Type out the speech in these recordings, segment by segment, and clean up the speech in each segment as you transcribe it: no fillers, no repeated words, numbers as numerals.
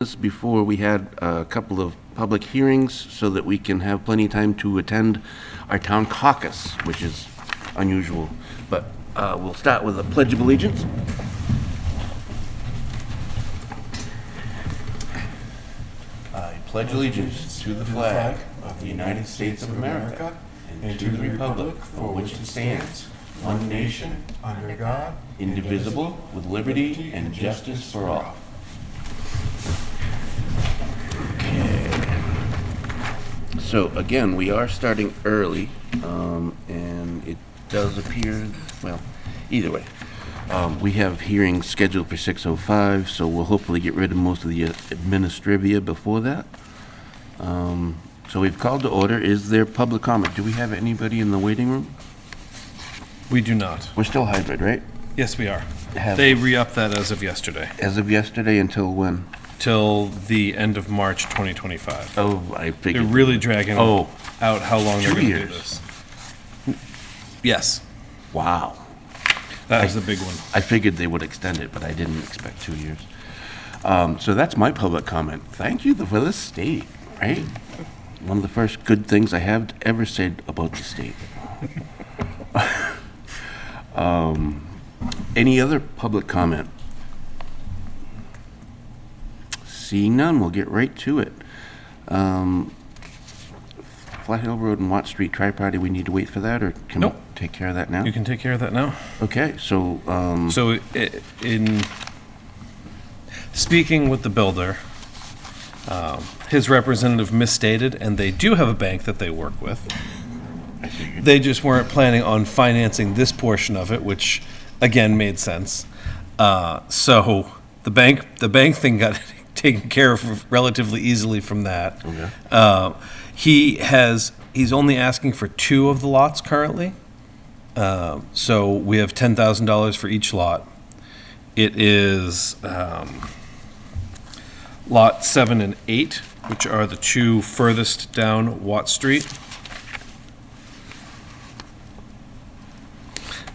this before we had a couple of public hearings so that we can have plenty of time to attend our town caucus, which is unusual. But we'll start with a pledge of allegiance. I pledge allegiance to the flag of the United States of America and to the republic for which it stands, one nation, under God, indivisible, with liberty and justice for all. So again, we are starting early, and it does appear, well, either way. We have hearings scheduled for 6:05, so we'll hopefully get rid of most of the administrivia before that. So we've called to order. Is there public comment? Do we have anybody in the waiting room? We do not. We're still hybrid, right? Yes, we are. Have- They re-upped that as of yesterday, As of yesterday until when? till the end of March 2025. Oh, I They're figured. really dragging Oh. out how long they're 2 going to do years. this. Yes, Wow. that was the big one. I figured they would extend it, but I didn't expect 2 years. So that's my public comment. Thank you for the state, right? One of the first good things I have ever said about the state. Any other public comment? Seeing none, we'll get right to it. Flat Hill Road and Watt Street Tri-Party, we need to wait for that, or can we Nope. take care of that now? You can take care of that now. Okay, so, So in speaking with the builder, his representative misstated, and they do have a bank that they work with. I figured. They just weren't planning on financing this portion of it, which again made sense. So the bank thing got taken care of relatively easily from that. Okay. He's only asking for 2 of the lots currently. So we have $10,000 for each lot. It is lot 7 and 8, which are the 2 furthest down Watt Street.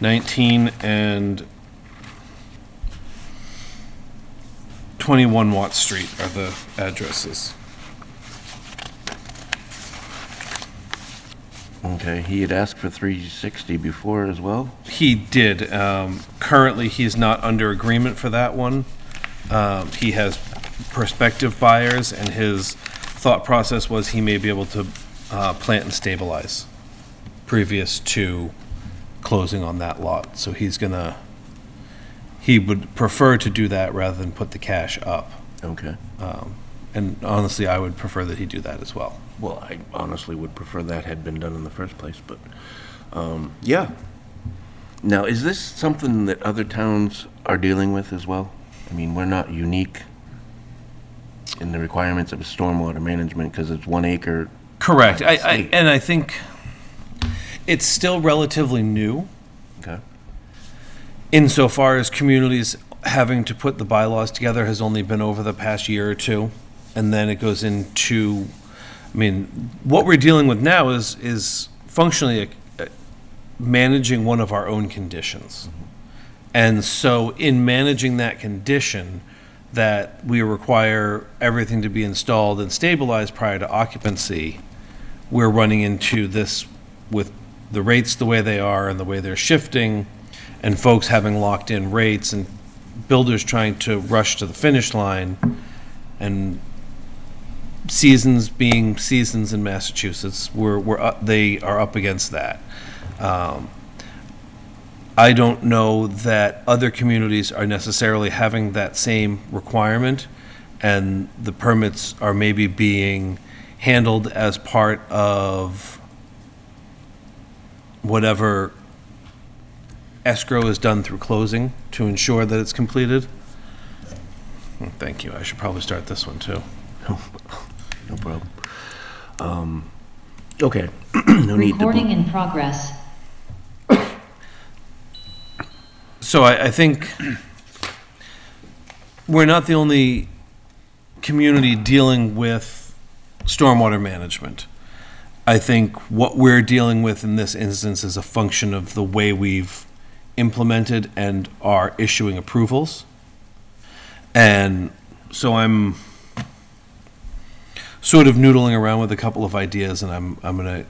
19 and 21 Watt Street are the addresses. Okay, he had asked for 360 before as well? He did. Currently, he's not under agreement for that one. He has prospective buyers, and his thought process was he may be able to plant and stabilize previous to closing on that lot. So he would prefer to do that rather than put the cash up. Okay. And honestly, I would prefer that he do that as well. Well, I honestly would prefer that had been done in the first place, but, yeah. Now, is this something that other towns are dealing with as well? I mean, we're not unique in the requirements of stormwater management because it's 1 acre. Correct. State. And I think it's still relatively new Okay. insofar as communities having to put the bylaws together has only been over the past year or two. And then it goes into, I mean, what we're dealing with now is functionally managing one of our own conditions. And so in managing that condition, that we require everything to be installed and stabilized prior to occupancy, we're running into this with the rates the way they are and the way they're shifting, and folks having locked in rates and builders trying to rush to the finish line, and seasons being seasons in Massachusetts, they are up against that. I don't know that other communities are necessarily having that same requirement, and the permits are maybe being handled as part of whatever escrow is done through closing to ensure that it's completed. Thank you. I should probably start this one too. No problem. Okay. No need to. Recording in progress. So I think we're not the only community dealing with stormwater management. I think what we're dealing with in this instance is a function of the way we've implemented and are issuing approvals. And so I'm sort of noodling around with a couple of ideas, and I'm going to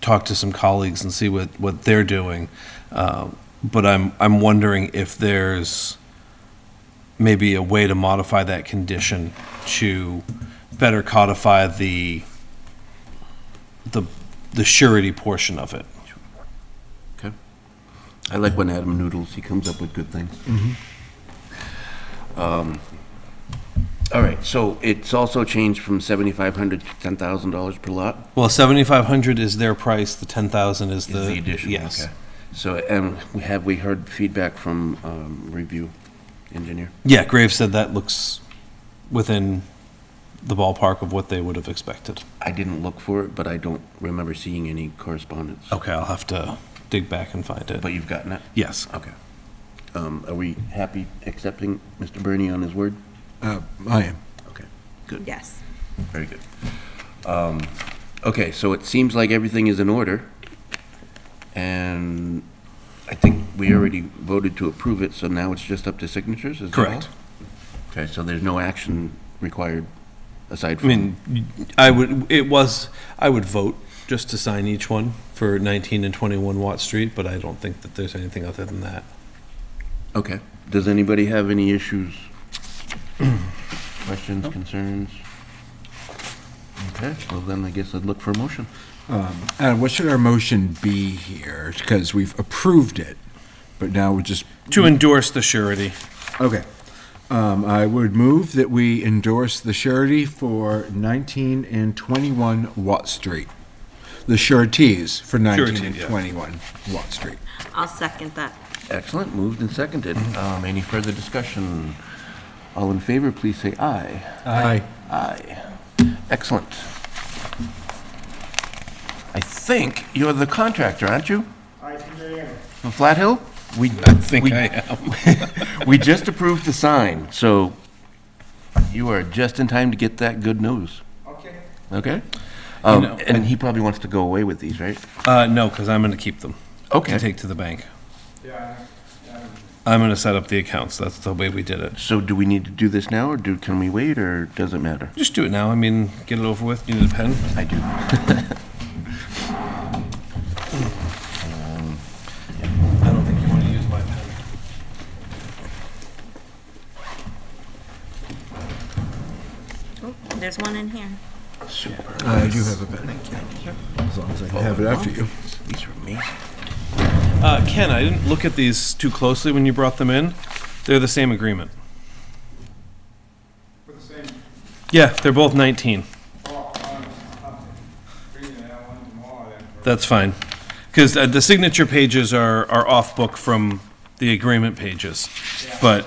talk to some colleagues and see what they're doing. But I'm wondering if there's maybe a way to modify that condition to better codify the surety portion of it. Okay. I like when Adam noodles, he comes up with good things. All right, so it's also changed from $7,500 to $10,000 per lot? Well, 7,500 is their price, the 10,000 is Is the the addition? yes. Okay. So, and have we heard feedback from review engineer? Yeah, Graves said that looks within the ballpark of what they would have expected. I didn't look for it, but I don't remember seeing any correspondence. Okay, I'll have to dig back and find it. But you've gotten it? Yes. Okay. Are we happy accepting Mr. Bernie on his word? I am. Okay, good, Yes. very good. Okay, so it seems like everything is in order, and I think we already voted to approve it, so now it's just up to signatures, is that all? Correct. Okay, so there's no action required aside I from... mean, I would vote just to sign each one for 19 and 21 Watt Street, but I don't think that there's anything other than that. Okay. Does anybody have any issues? Questions, concerns? Okay, well then I guess I'd look for a motion. What should our motion be here? Because we've approved it, but now we're just, To endorse the surety. okay. I would move that we endorse the surety for 19 and 21 Watt Street. The sureties for 19 Surety, and yeah. 21 Watt Street. I'll second that. Excellent, moved and seconded. Any further discussion? All in favor, please say aye. Aye. Aye. Excellent. I think you're the contractor, aren't you? I think I am. From Flat Hill? We, I think I am. we just approved the sign, so you are just in time to get that good news, Okay. okay? know, And he probably wants to go away with these, right? No, because I'm going to keep them. Okay. To take to the bank. Yeah, I'm going to set up the accounts. That's the way we did it. So do we need to do this now, or can we wait, or does it matter? Just do it now. I mean, get it over with. You need a pen? I do. I don't think you want to use my pen. Oh, there's one in here. Super. I do have a pen. As long as I can have it after you. These are amazing. Ken, I didn't look at these too closely when you brought them in. They're the same agreement. for the same, Yeah, they're both 19. bringing that one tomorrow then. That's fine. Because the signature pages are off book from the agreement pages. But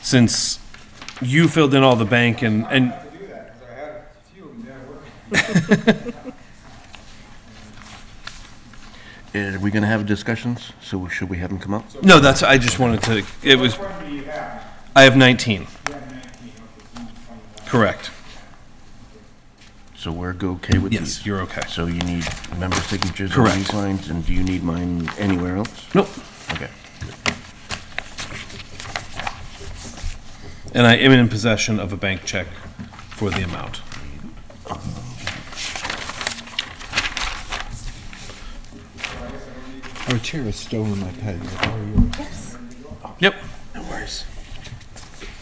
since you filled in all the bank and I have to do that, because I had a few of them there working. Are we gonna have discussions? So should we have them come up? no, that's, I just wanted to, it was, Which one do you have? I have 19. You have 19, okay, so you find that. Correct. So we're okay with these? Yes, you're okay. So you need member signatures on Correct. these lines, and do you need mine anywhere else? Nope. Okay. And I am in possession of a bank check for the amount. Our chair is stolen my pen. How are you? Yep. No worries.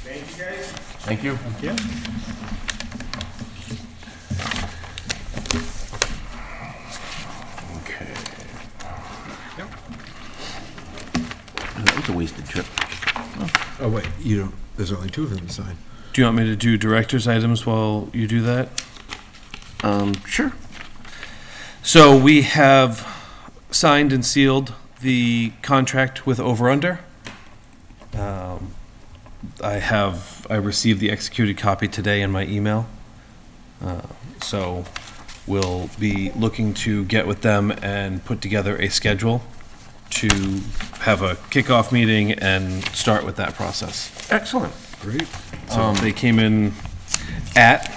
Thank you, guys. Thank you. Okay. That was a wasted trip. Oh, wait, you don't, there's only two of them to sign. Do you want me to do director's items while you do that? Sure. So we have signed and sealed the contract with Over Under. I received the executed copy today in my email. So we'll be looking to get with them and put together a schedule to have a kickoff meeting and start with that process. Excellent. Great. So they came in at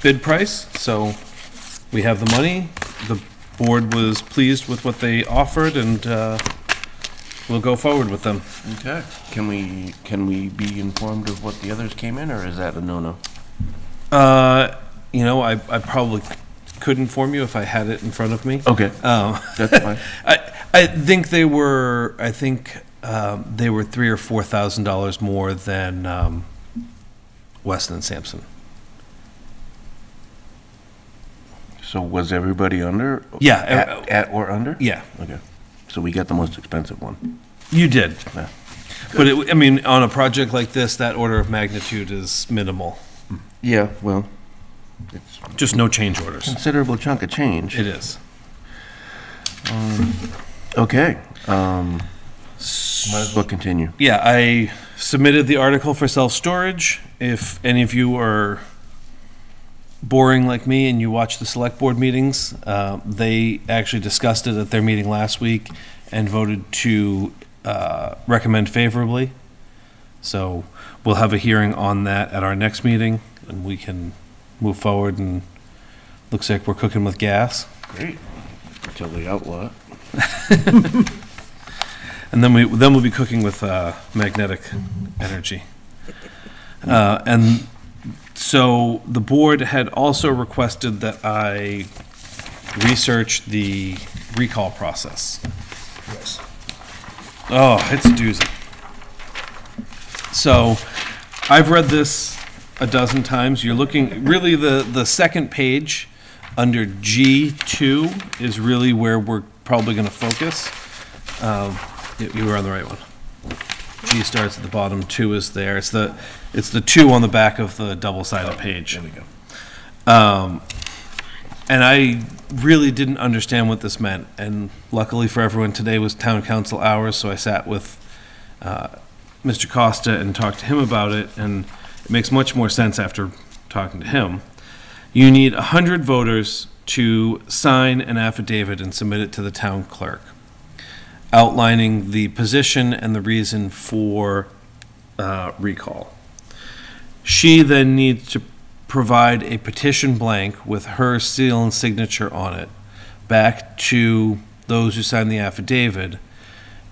bid price, so we have the money. The board was pleased with what they offered, and we'll go forward with them. Okay. Can we be informed of what the others came in, or is that a no-no? I probably could inform you if I had it in front of me. Okay, Um, that's fine. I think they were $3,000 or $4,000 more than Weston and Sampson. So was everybody under? Yeah, At or under? Yeah, Okay, so we got the most expensive one. you did. Yeah. But on a project like this, that order of magnitude is minimal. Yeah, well, it's Just no change orders. considerable chunk of change. It is. Okay, might as well continue. Yeah, I submitted the article for self-storage. If any of you are boring like me and you watch the select board meetings, they actually discussed it at their meeting last week and voted to recommend favorably. So we'll have a hearing on that at our next meeting, and we can move forward, and looks like we're cooking with gas. Great. Until they outlaw it. And then we'll be cooking with magnetic energy. And so the board had also requested that I research the recall process. Yes. Oh, it's a doozy. So I've read this a dozen times. You're looking, really the second page under G2 is really where we're probably going to focus. You were on the right one. G starts at the bottom, 2 is there. It's the 2 on the back of the double-sided page. There we go. And I really didn't understand what this meant. And luckily for everyone, today was town council hours, so I sat with Mr. Costa and talked to him about it, and it makes much more sense after talking to him. You need 100 voters to sign an affidavit and submit it to the town clerk, outlining the position and the reason for recall. She then needs to provide a petition blank with her seal and signature on it back to those who signed the affidavit,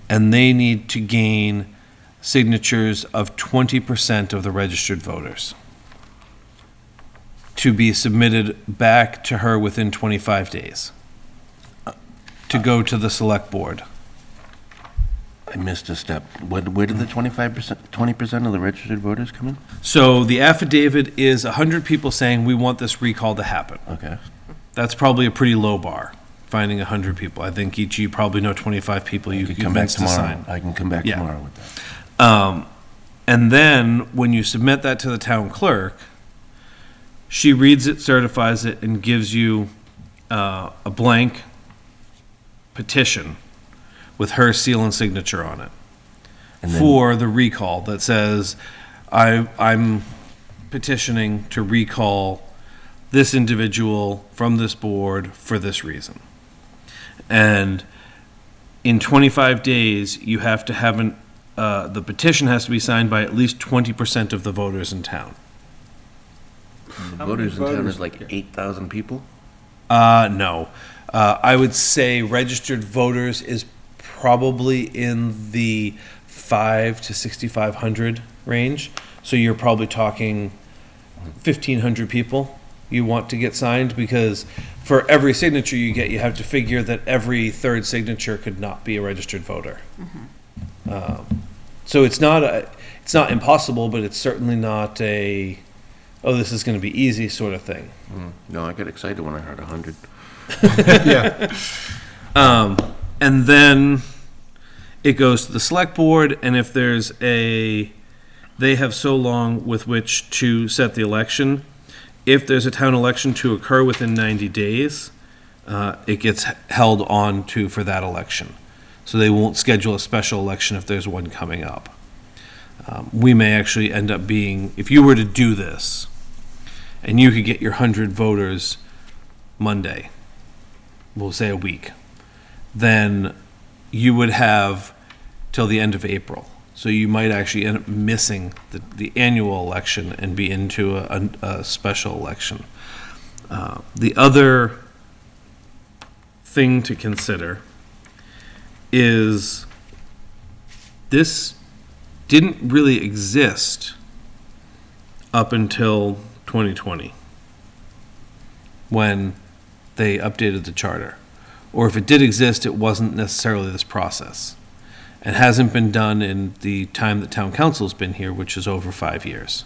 and they need to gain signatures of 20% of the registered voters to be submitted back to her within 25 days to go to the select board. I missed a step. Where did the 20% of the registered voters come in? So the affidavit is 100 people saying, we want this recall to happen. Okay. That's probably a pretty low bar, finding 100 people. I think each of you probably know 25 people you could could come back convince to tomorrow. sign. I can come back Yeah. tomorrow with that. And then, when you submit that to the town clerk, she reads it, certifies it, and gives you a blank petition with her seal and signature on it And then- for the recall that says, I'm petitioning to recall this individual from this board for this reason. And in 25 days, you have to have the petition has to be signed by at least 20% of the voters in town. The voters in town voters? is like 8,000 people? No. I would say registered voters is probably in the 5 to 6,500 range. So you're probably talking 1,500 people you want to get signed, because for every signature you get, you have to figure that every third signature could not be a registered voter. So it's not impossible, but it's certainly not a, oh, this is going to be easy sort of thing. No, I got excited when I heard 100. Yeah. And then it goes to the select board, and if there's they have so long with which to set the election. If there's a town election to occur within 90 days, it gets held on to for that election. So they won't schedule a special election if there's one coming up. We may actually end up being, if you were to do this, and you could get your 100 voters Monday, we'll say a week, then you would have till the end of April. So you might actually end up missing the annual election and be into a special election. The other thing to consider is this didn't really exist up until 2020, when they updated the charter. Or if it did exist, it wasn't necessarily this process. It hasn't been done in the time that town council's been here, which is over 5 years.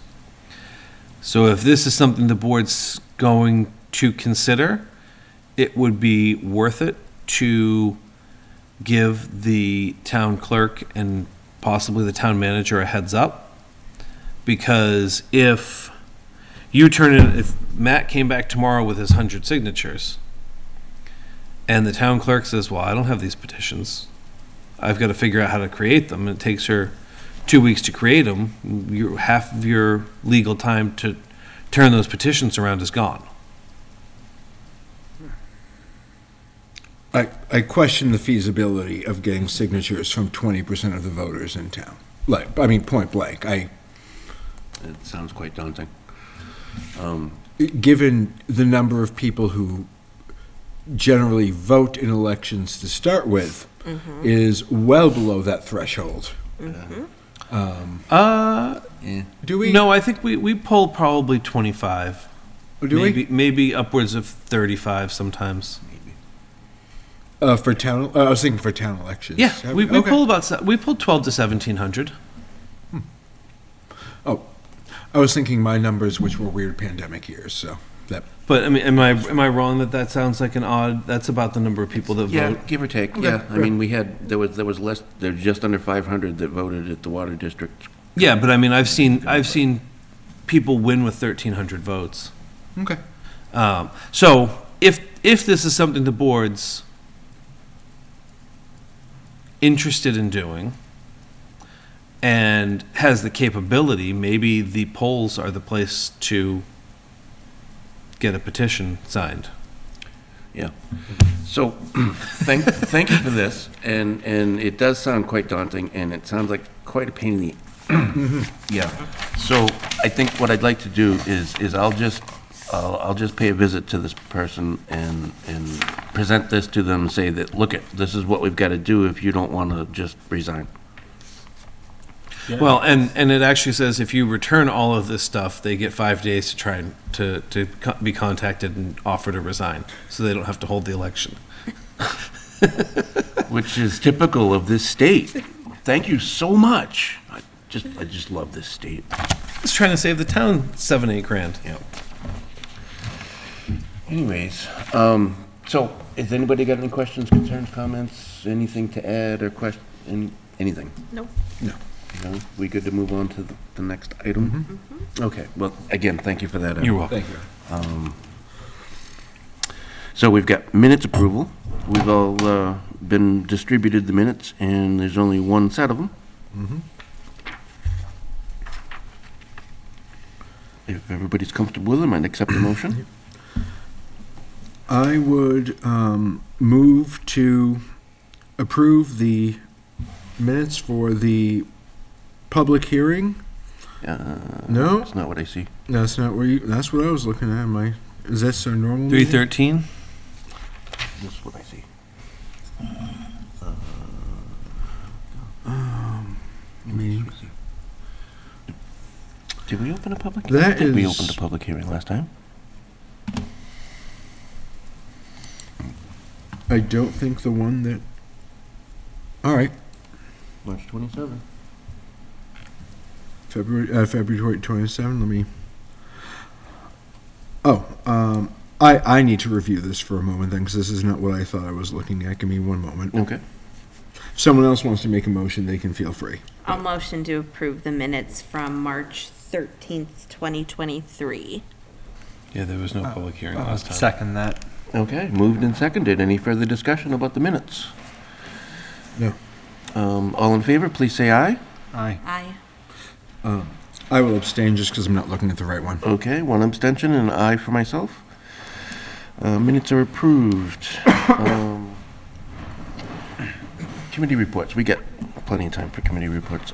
So if this is something the board's going to consider, it would be worth it to give the town clerk and possibly the town manager a heads up. Because if Matt came back tomorrow with his 100 signatures, and the town clerk says, well, I don't have these petitions, I've got to figure out how to create them, and it takes her 2 weeks to create them, half of your legal time to turn those petitions around is gone. I question the feasibility of getting signatures from 20% of the voters in town. Like, I mean, point blank, It sounds quite daunting. given the number of people who generally vote in elections to start with, is well below that threshold. Do we? No, I think we poll probably 25. Do we? Maybe upwards of 35 sometimes. For town, I was thinking for town elections. Yeah, we Okay. poll we poll 12 to 1,700. Oh, I was thinking my numbers, which were weird pandemic years, so that, But I mean, am I wrong that sounds like an odd? That's about the number of people that Yeah, vote. give or take, Okay, yeah. I mean, there was less, there's just under 500 that voted at the Water District. Yeah, but I mean, I've seen people win with 1,300 votes. okay. So if this is something the board's interested in doing and has the capability, maybe the polls are the place to get a petition signed. Yeah. So, thank you for this, and it does sound quite daunting, and it sounds like quite a pain in the, yeah. So, I think what I'd like to do is I'll just pay a visit to this person and present this to them and say that, look, this is what we've got to do if you don't want to just resign. Well, and it actually says if you return all of this stuff, they get 5 days to try and to be contacted and offer to resign, so they don't have to hold the election. Which is typical of this state. Thank you so much. I just love this state. It's trying to save the town 7-8 grand. Yeah. Anyways, so has anybody got any questions, concerns, comments, anything to add or anything? Nope. No. No? We good to move on to the next item? Okay, well, again, thank you for that. You're welcome. Thank you. So we've got minutes approval. We've all been distributed the minutes, and there's only one set of them. If everybody's comfortable with them, I'd accept the motion. I would move to approve the minutes for the public hearing. No, That's not what I see. that's not where you, that's what I was looking at. Is this our normal meeting? 313. This is what I see. Did we open a public? That I think we is- opened a public hearing last time. I don't think the one that, all right, March 27th. February 27, let me, I need to review this for a moment then, because this is not what I thought I was looking at. Give me one moment. Okay. If someone else wants to make a motion, they can feel free. I'll motion to approve the minutes from March 13th, 2023. Yeah, there was no public hearing last time. Second that. Okay, moved and seconded. Any further discussion about the minutes? No. All in favor, please say aye. Aye. Aye. I will abstain just because I'm not looking at the right one. Okay, one abstention and an aye for myself. Minutes are approved. Committee reports, we get plenty of time for committee reports.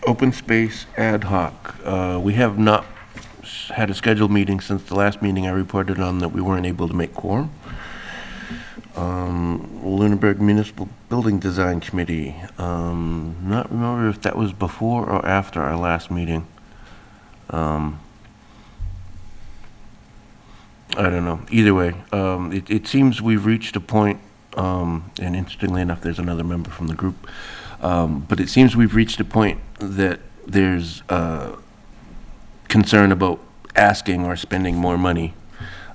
Open space ad hoc, we have not had a scheduled meeting since the last meeting I reported on that we weren't able to make quorum. Lunenburg Municipal Building Design Committee, not remember if that was before or after our last meeting. I don't know. Either way, it seems we've reached a point, and interestingly enough, there's another member from the group, but it seems we've reached a point that there's concern about asking or spending more money.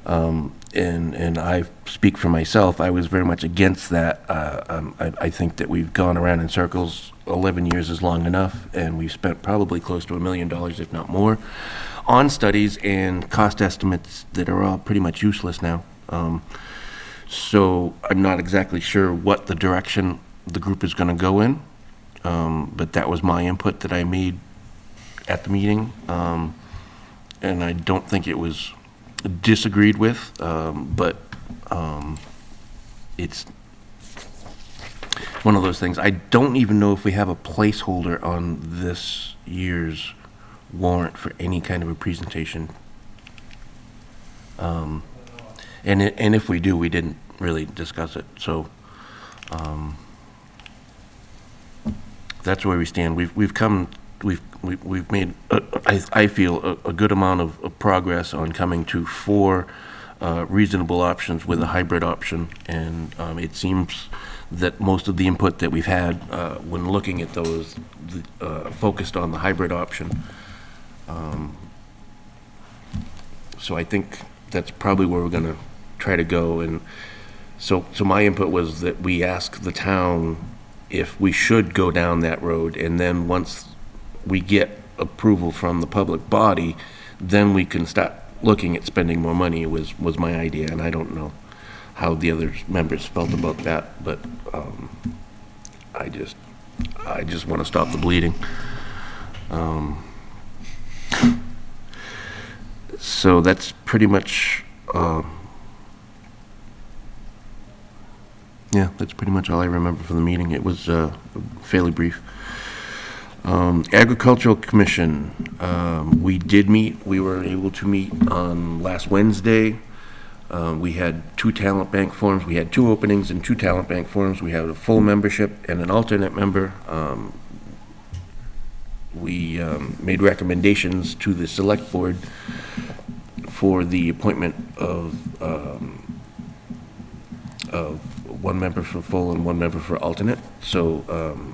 And I speak for myself, I was very much against that. I think that we've gone around in circles. 11 years is long enough, and we've spent probably close to $1 million, if not more, on studies and cost estimates that are all pretty much useless now. So I'm not exactly sure what the direction the group is going to go in, but that was my input that I made at the meeting, and I don't think it was disagreed with, but it's one of those things. I don't even know if we have a placeholder on this year's warrant for any kind of a presentation. And if we do, we didn't really discuss it. So that's where we stand. We've made, I feel, a good amount of progress on coming to 4 reasonable options with a hybrid option. And it seems that most of the input that we've had when looking at those focused on the hybrid option. So I think that's probably where we're going to try to go. And so my input was that we ask the town if we should go down that road, and then once we get approval from the public body, then we can start looking at spending more money was my idea. And I don't know how the other members felt about that, but I just want to stop the bleeding. So that's pretty much, that's pretty much all I remember from the meeting. It was fairly brief. Agricultural Commission, we did meet. We were able to meet on last Wednesday. We had 2 talent bank forums. We had 2 openings and 2 talent bank forums. We had a full membership and an alternate member. We made recommendations to the select board for the appointment of 1 member for full and 1 member for alternate. So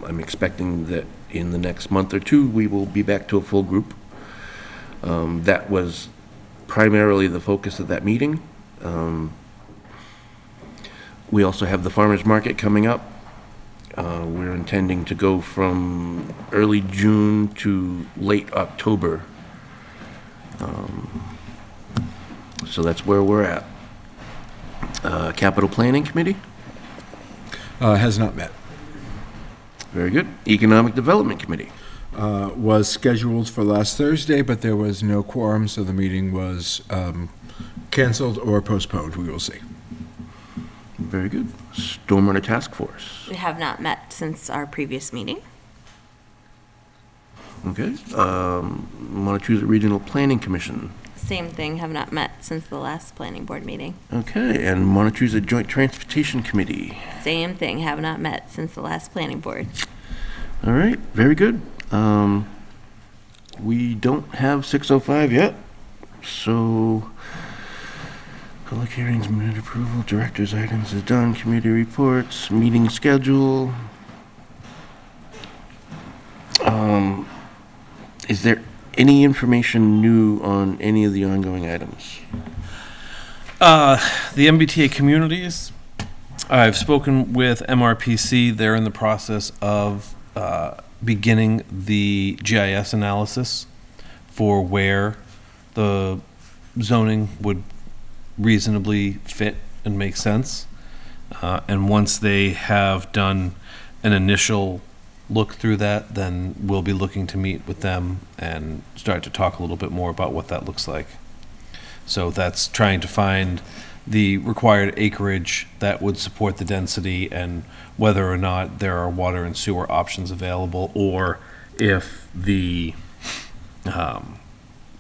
I'm expecting that in the next month or 2, we will be back to a full group. That was primarily the focus of that meeting. We also have the farmers market coming up. We're intending to go from early June to late October. So that's where we're at. Capital Planning Committee, Has not met. very good. Economic Development Committee, Was scheduled for last Thursday, but there was no quorum, so the meeting was canceled or postponed. We will see. very good. Stormwater Task Force, We have not met since our previous meeting. okay. Montezuma Regional Planning Commission, Same thing, have not met since the last planning board meeting. okay. And Montezuma Joint Transportation Committee, Same thing, have not met since the last planning board. all right, very good. We don't have 605 yet, so public hearings, minute approval, director's items is done, committee reports, meeting schedule. Is there any information new on any of the ongoing items? The MBTA communities, I've spoken with MRPC. They're in the process of beginning the GIS analysis for where the zoning would reasonably fit and make sense. And once they have done an initial look through that, then we'll be looking to meet with them and start to talk a little bit more about what that looks like. So that's trying to find the required acreage that would support the density and whether or not there are water and sewer options available, or if the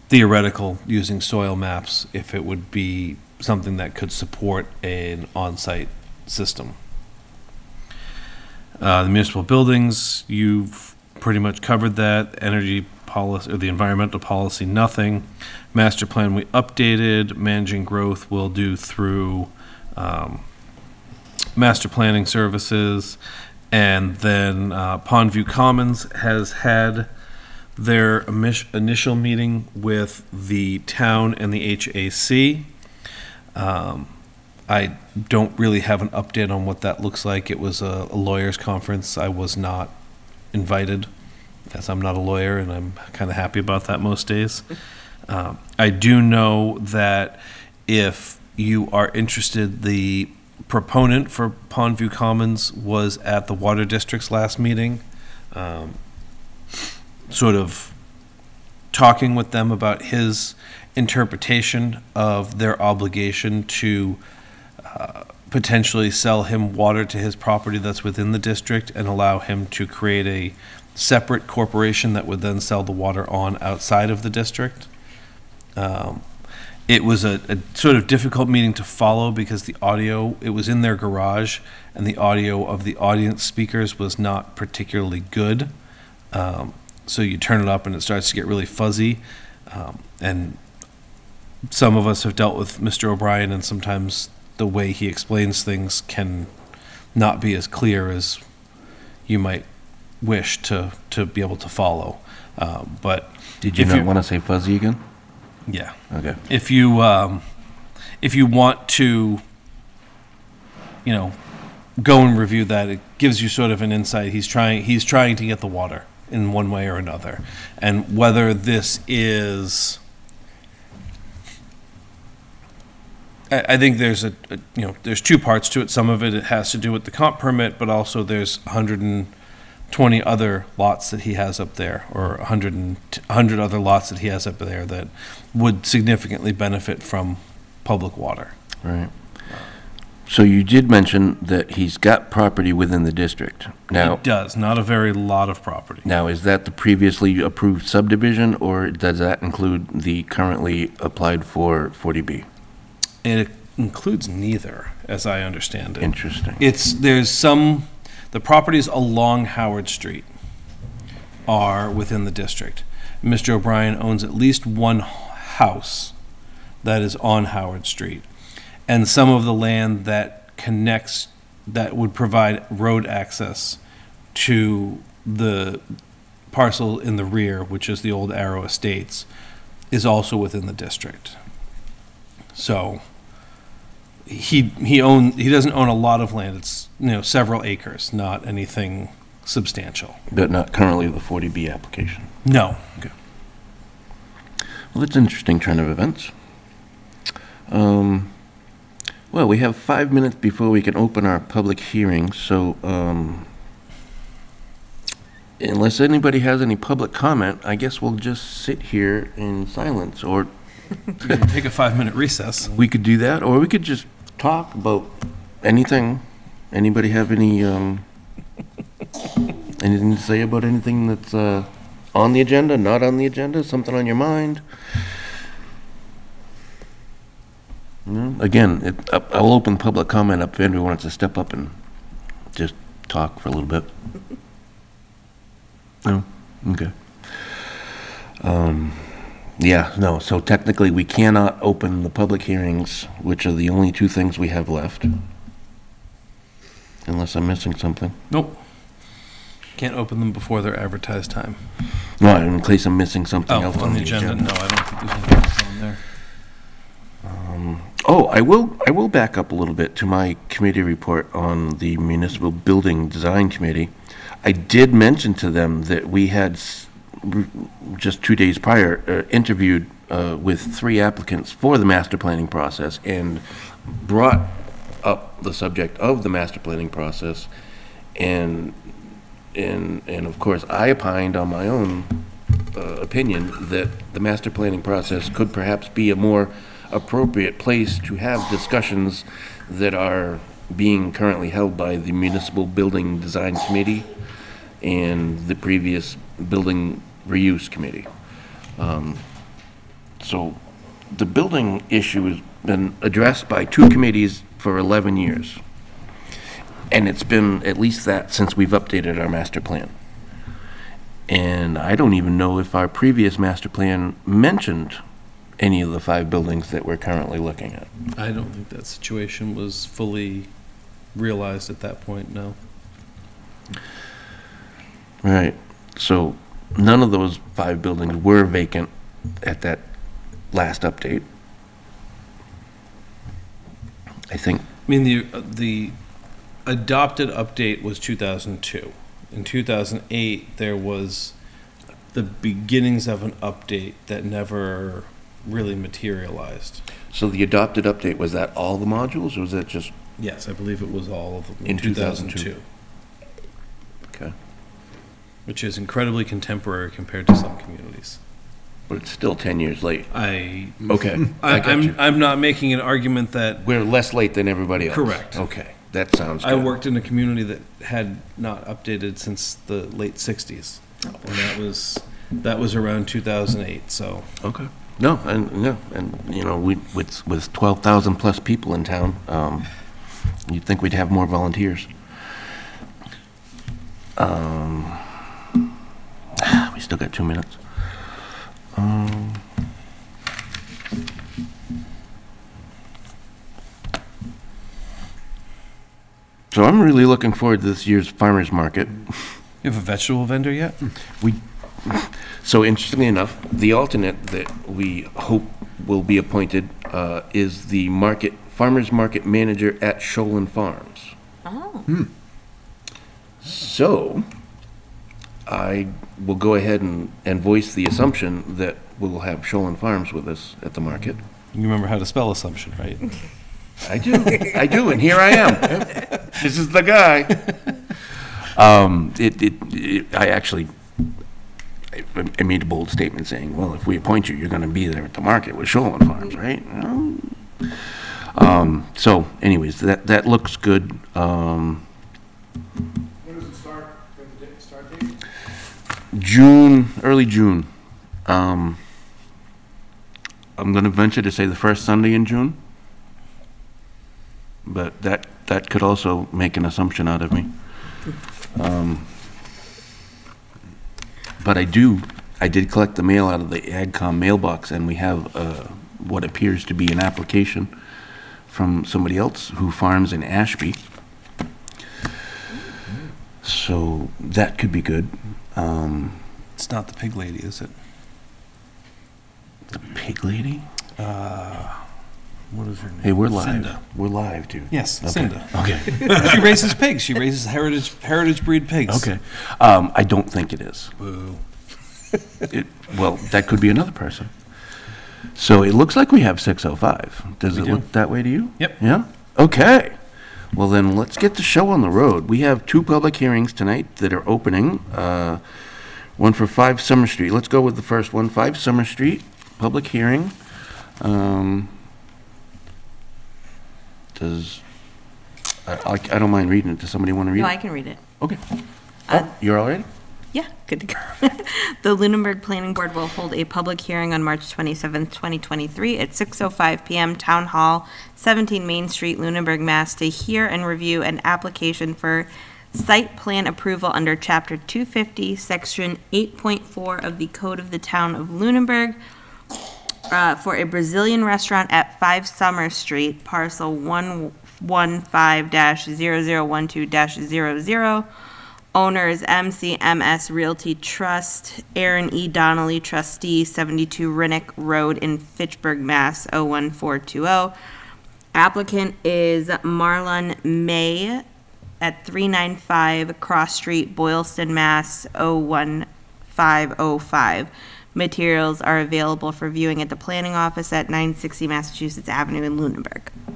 theoretical using soil maps, if it would be something that could support an on-site system. The municipal buildings, you've pretty much covered that. Energy policy, or the environmental policy, nothing. Master plan, we updated. Managing growth we'll do through master planning services. And then Pondview Commons has had their initial meeting with the town and the HAC. I don't really have an update on what that looks like. It was a lawyers' conference. I was not invited, as I'm not a lawyer, and I'm kind of happy about that most days. I do know that if you are interested, the proponent for Pondview Commons was at the Water District's last meeting, sort of talking with them about his interpretation of their obligation to potentially sell him water to his property that's within the district and allow him to create a separate corporation that would then sell the water on outside of the district. It was a sort of difficult meeting to follow because the audio, it was in their garage, and the audio of the audience speakers was not particularly good. So you turn it up and it starts to get really fuzzy. And some of us have dealt with Mr. O'Brien, and sometimes the way he explains things can not be as clear as you might wish to be able to follow. But Did you if not want to say fuzzy again? yeah. Okay. If you want to, go and review that, it gives you sort of an insight. He's trying to get the water in one way or another, and whether this is, I think there's there's two parts to it. Some of it has to do with the comp permit, but also there's 120 other lots that he has up there, or 100 other lots that he has up there that would significantly benefit from public water. Right. So you did mention that he's got property within the district. Now, It does, not a very lot of property. now, is that the previously approved subdivision, or does that include the currently applied for 40B? It includes neither, as I understand it. Interesting. The properties along Howard Street are within the district. Mr. O'Brien owns at least one house that is on Howard Street. And some of the land that connects, that would provide road access to the parcel in the rear, which is the old Arrow Estates, is also within the district. So he doesn't own a lot of land. It's, several acres, not anything substantial. But not currently the 40B application. No. Well, that's an interesting turn of events. Well, we have 5 minutes before we can open our public hearing, so unless anybody has any public comment, I guess we'll just sit here in silence, or We can take a 5-minute recess. we could do that, or we could just talk about anything. Anybody have any anything to say about anything that's on the agenda, not on the agenda, something on your mind? No? Again, I'll open public comment up if anybody wants to step up and just talk for a little bit. No? Okay. Yeah, no, so technically we cannot open the public hearings, which are the only two things we have left. Unless I'm missing something. Nope. Can't open them before their advertised time. No, in case I'm missing something else On the agenda, no, I don't think there's anything else on there. Oh, I will back up a little bit to my committee report on the Municipal Building Design Committee. I did mention to them that we had, just 2 days prior, interviewed with 3 applicants for the master planning process and brought up the subject of the master planning process. And of course, I opined on my own opinion that the master planning process could perhaps be a more appropriate place to have discussions that are being currently held by the Municipal Building Design Committee and the previous Building Reuse Committee. So the building issue has been addressed by 2 committees for 11 years. And it's been at least that since we've updated our master plan. And I don't even know if our previous master plan mentioned any of the 5 buildings that we're currently looking at. I don't think that situation was fully realized at that point, no. Right. So none of those 5 buildings were vacant at that last update. I think, I mean, the adopted update was 2002. In 2008, there was the beginnings of an update that never really materialized. so the adopted update, was that all the modules, or was that just, Yes, I believe it was all of them In 2002. okay, which is incredibly contemporary compared to some communities. but it's still 10 years late. Okay, I got you. I'm not making an argument that We're less late than everybody else. Correct. Okay, that sounds good. I worked in a community that had not updated since the late 60s. And that was around 2008, so. Okay. No, and you know, with 12,000 plus people in town, you'd think we'd have more volunteers. We still got 2 minutes. So I'm really looking forward to this year's farmer's market. You have a vegetable vendor yet? So interestingly enough, the alternate that we hope will be appointed is the farmer's market manager at Shoalin Farms. Oh. So I will go ahead and voice the assumption that we'll have Shoalin Farms with us at the market. You remember how to spell assumption, right? I do, and here I am. This is the guy. I made a bold statement saying, well, if we appoint you, you're gonna be there at the market with Shoalin Farms, right? So anyways, that looks good. When does it start? When's the start date? June, early June. I'm gonna venture to say the first Sunday in June. But that could also make an assumption out of me. But I did collect the mail out of the AgCom mailbox, and we have what appears to be an application from somebody else who farms in Ashby. So that could be good. It's not the pig lady, is it? The pig lady? What is her name? Hey, we're live. Cinda. We're live, dude. Yes, Okay. Cinda. Okay. She raises pigs. She raises heritage breed pigs. Okay. I don't think it is. Boo. Well, that could be another person. So it looks like we have 6:05. Does We it do. look that way to you? Yep. Yeah? Okay. Well, then let's get the show on the road. We have 2 public hearings tonight that are opening. One for 5 Summer Street. Let's go with the first one, 5 Summer Street, public hearing. I don't mind reading it. Does somebody want to read No, it? I can read it. Okay. Oh, you're all ready? Yeah, good to go. The Lunenburg Planning Board will hold a public hearing on March 27th, 2023 at 6:05 PM, Town Hall, 17 Main Street, Lunenburg, Mass. to hear and review an application for site plan approval under Chapter 250, Section 8.4 of the Code of the Town of Lunenburg for a Brazilian restaurant at 5 Summer Street, parcel 115-0012-00. Owners MCMS Realty Trust, Aaron E. Donnelly, trustee, 72 Rinnick Road in Fitchburg, Mass. 01420. Applicant is Marlon May at 395 Cross Street, Boylston, Mass. 01505. Materials are available for viewing at the planning office at 960 Massachusetts Avenue in Lunenburg. Why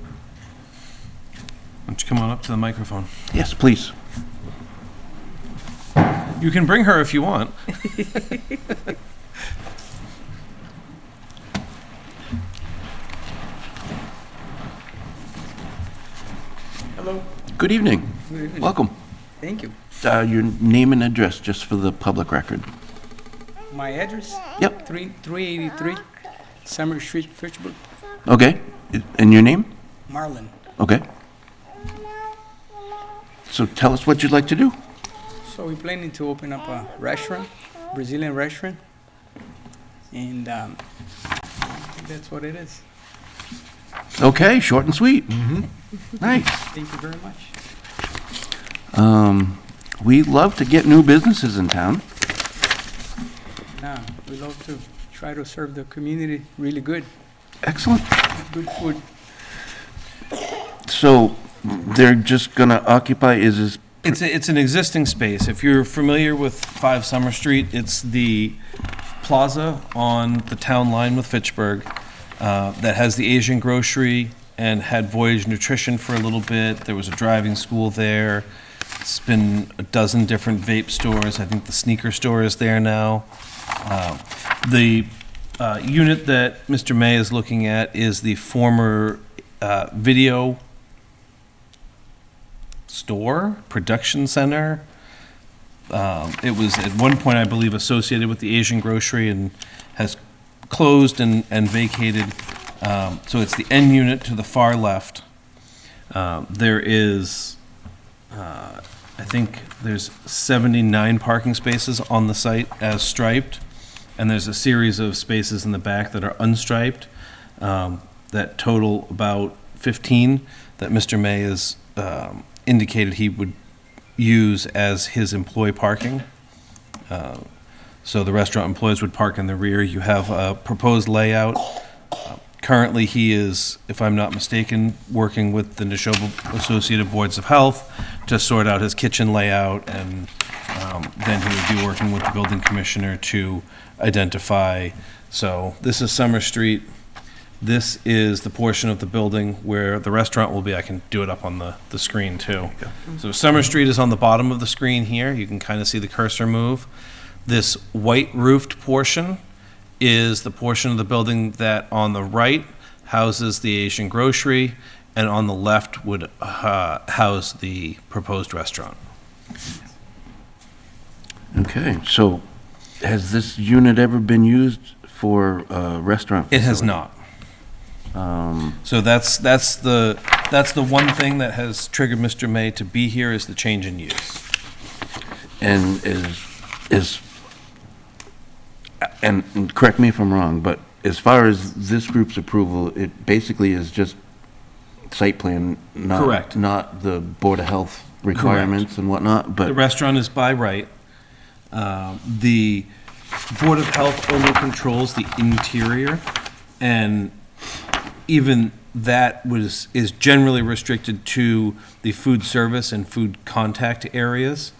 don't you come on up to the microphone? Yes, please. You can bring her if you want. Hello. Good evening. Good evening. Welcome. Thank you. Your name and address, just for the public record. My address? Yep. 383 Summer Street, Fitchburg. Okay. And your name? Marlon. Okay. So tell us what you'd like to do. So we're planning to open up a restaurant Brazilian restaurant. And that's what it is. Okay, short and sweet. Nice. Thank you very much. We love to get new businesses in town. Now, we love to try to serve the community really good, Excellent. good food. So they're just gonna occupy, is this, It's an existing space. If you're familiar with 5 Summer Street, it's the plaza on the town line with Fitchburg that has the Asian grocery and had Voyage Nutrition for a little bit. There was a driving school there. It's been a dozen different vape stores. I think the sneaker store is there now. The unit that Mr. May is looking at is the former video store, production center. It was at one point, I believe, associated with the Asian grocery and has closed and vacated. So it's the end unit to the far left. There is, I think there's 79 parking spaces on the site as striped, and there's a series of spaces in the back that are unstriped that total about 15 that Mr. May has indicated he would use as his employee parking. So the restaurant employees would park in the rear. You have a proposed layout. Currently, he is, if I'm not mistaken, working with the Neshoba Associated Boards of Health to sort out his kitchen layout, and then he would be working with the building commissioner to identify. So this is Summer Street. This is the portion of the building where the restaurant will be. I can do it up on the screen, too. So Summer Street is on the bottom of the screen here. You can kind of see the cursor move. This white roofed portion is the portion of the building that on the right houses the Asian grocery, and on the left would house the proposed restaurant. okay, so has this unit ever been used for a restaurant? It has facility? not. So that's the one thing that has triggered Mr. May to be here, is the change in use. And and correct me if I'm wrong, but as far as this group's approval, it basically is just site plan, not. Correct. Not the Board of Health requirements and whatnot, The but, restaurant is by right. The Board of Health only controls the interior, and even that is generally restricted to the food service and food contact areas.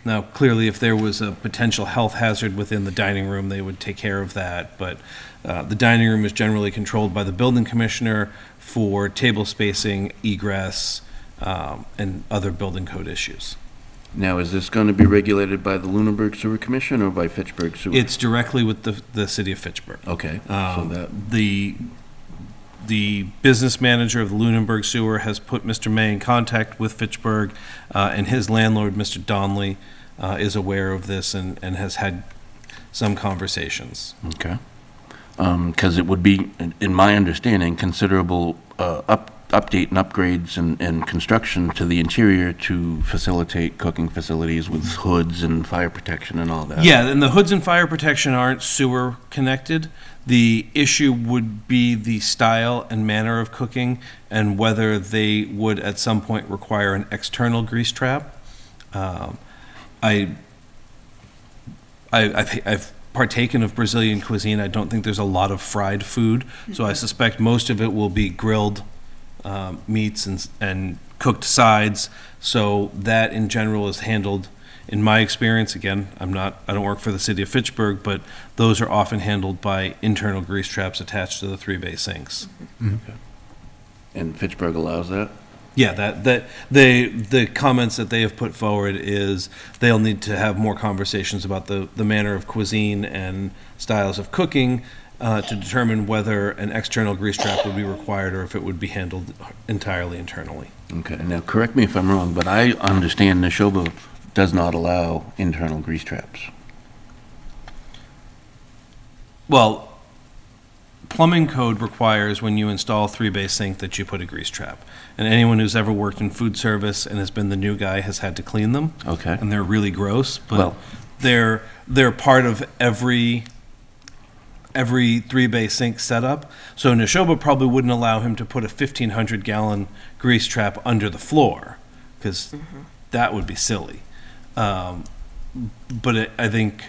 Now, clearly, if there was a potential health hazard within the dining room, they would take care of that, but the dining room is generally controlled by the building commissioner for table spacing, egress, and other building code issues. now, is this going to be regulated by the Lunenburg Sewer Commission or by Fitchburg Sewer? It's directly with the city of Fitchburg. Okay, so that, The business manager of the Lunenburg Sewer has put Mr. May in contact with Fitchburg, and his landlord, Mr. Donnelly, is aware of this and has had some conversations. okay. Because it would be, in my understanding, considerable update and upgrades and construction to the interior to facilitate cooking facilities with hoods and fire protection and all that. Yeah, and the hoods and fire protection aren't sewer connected. The issue would be the style and manner of cooking and whether they would at some point require an external grease trap. I've partaken of Brazilian cuisine. I don't think there's a lot of fried food, so I suspect most of it will be grilled meats and cooked sides. So that in general is handled, in my experience, again, I don't work for the city of Fitchburg, but those are often handled by internal grease traps attached to the 3-bay sinks. And Fitchburg allows that? Yeah, the comments that they have put forward is they'll need to have more conversations about the manner of cuisine and styles of cooking to determine whether an external grease trap would be required or if it would be handled entirely internally. Okay, now correct me if I'm wrong, but I understand Neshoba does not allow internal grease traps. Well, plumbing code requires when you install a 3-bay sink that you put a grease trap. And anyone who's ever worked in food service and has been the new guy has had to clean them. Okay. And they're really gross, but Well- they're they're part of every 3-bay sink setup. So Neshoba probably wouldn't allow him to put a 1,500-gallon grease trap under the floor, because that would be silly. But I think,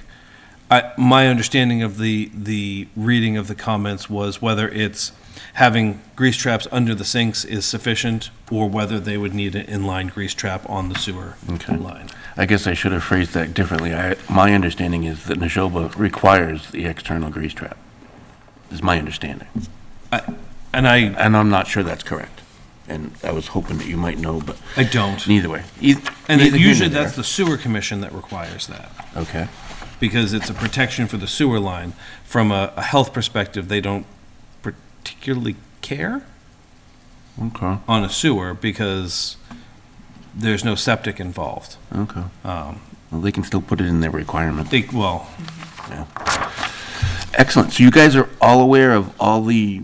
my understanding of the reading of the comments was whether it's having grease traps under the sinks is sufficient, or whether they would need an inline grease trap on the sewer Okay. line. I guess I should have phrased that differently. My understanding is that Neshoba requires the external grease trap, is my understanding. And I And I'm not sure that's correct. And I was hoping that you might know, but don't. neither way. And Neither here usually nor that's the sewer commission that requires that, there. Okay. because it's a protection for the sewer line. From a health perspective, they don't particularly care Okay. on a sewer because there's no septic involved. Okay. Well, they can still put it in their requirement. Well, Yeah. Excellent. So you guys are all aware of all the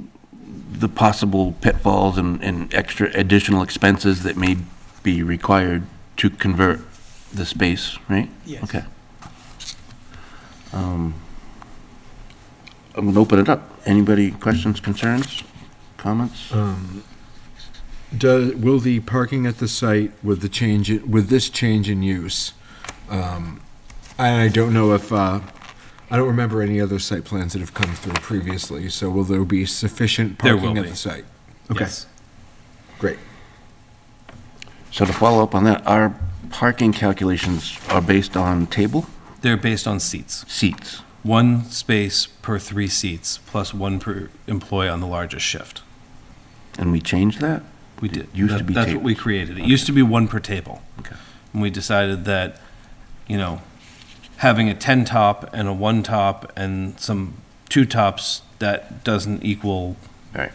possible pitfalls and extra additional expenses that may be required to convert the space, right? Yes. Okay. I'm gonna open it up. Anybody, questions, concerns, comments? Will the parking at the site with this change in use, I don't know if, I don't remember any other site plans that have come through previously, so will there be sufficient There will parking at be. the site? Okay, yes. great. So to follow up on that, our parking calculations are based on table They're based on seats. seats. 1 space per 3 seats, plus 1 per employee on the largest shift. And we changed that? We did. Used to be That's what we tables. created. It used to be 1 per table. Okay. And we decided that, having a 10 top and a 1 top and some 2 tops, that doesn't equal, All right.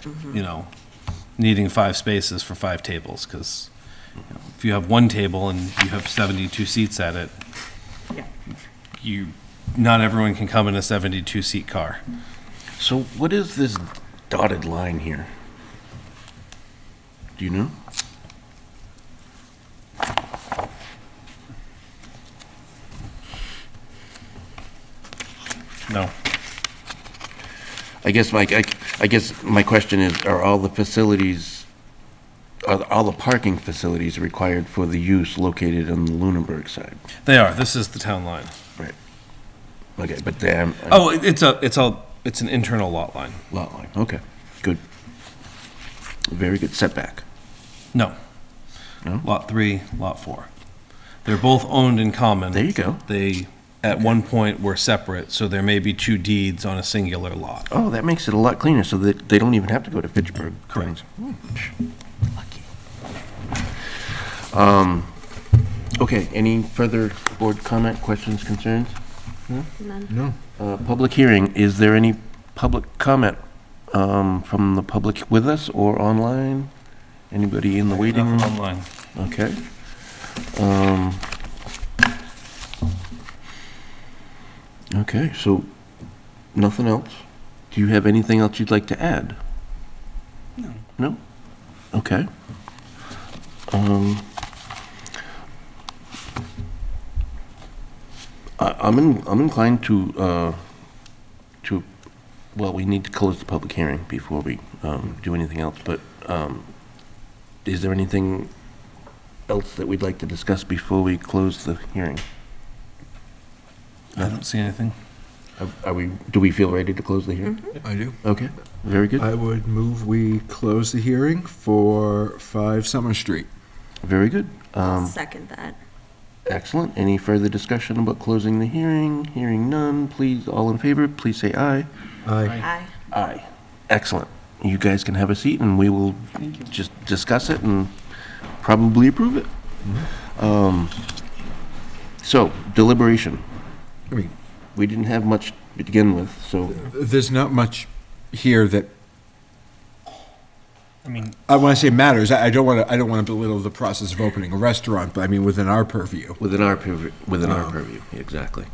needing 5 spaces for 5 tables, because if you have 1 table and you have 72 seats at it, not everyone can come in a 72-seat car. So what is this dotted line here? Do you know? No. I guess my question is, are all the parking facilities required for the use located on the Lunenburg side? They are. This is the town line. Right. Okay, but then. Oh, it's an internal lot line. Lot line, okay, good. Very good setback. No. No? Lot 3, Lot 4. They're both owned in common. There you go. They, at one point, were separate, so there may be 2 deeds on a singular lot. Oh, that makes it a lot cleaner, so that they don't even have to go to Fitchburg. Correct. Lucky. Okay, any further board comment, questions, concerns? No. Public hearing, is there any public comment from the public with us or online? Anybody in the waiting room? Online. Okay. Okay, so nothing else? Do you have anything else you'd like to add? No. No? Okay. I'm inclined to, well, we need to close the public hearing before we do anything else, but is there anything else that we'd like to discuss before we close the hearing? I don't see anything. Do we feel ready to close the hearing? I do. Okay, very good, I would move we close the hearing for 5 Summer Street. very good. Second that. Excellent. Any further discussion about closing the hearing? Hearing none, please, all in favor, please say aye. Aye. Aye. Aye. Excellent. You guys can have a seat and we will Thank you. just discuss it and probably approve it. So deliberation. I mean, We didn't have much to begin with, so there's not much here that, I mean, when I say matters, I don't want to belittle the process of opening a restaurant, but I mean, within our purview. within our purview, exactly.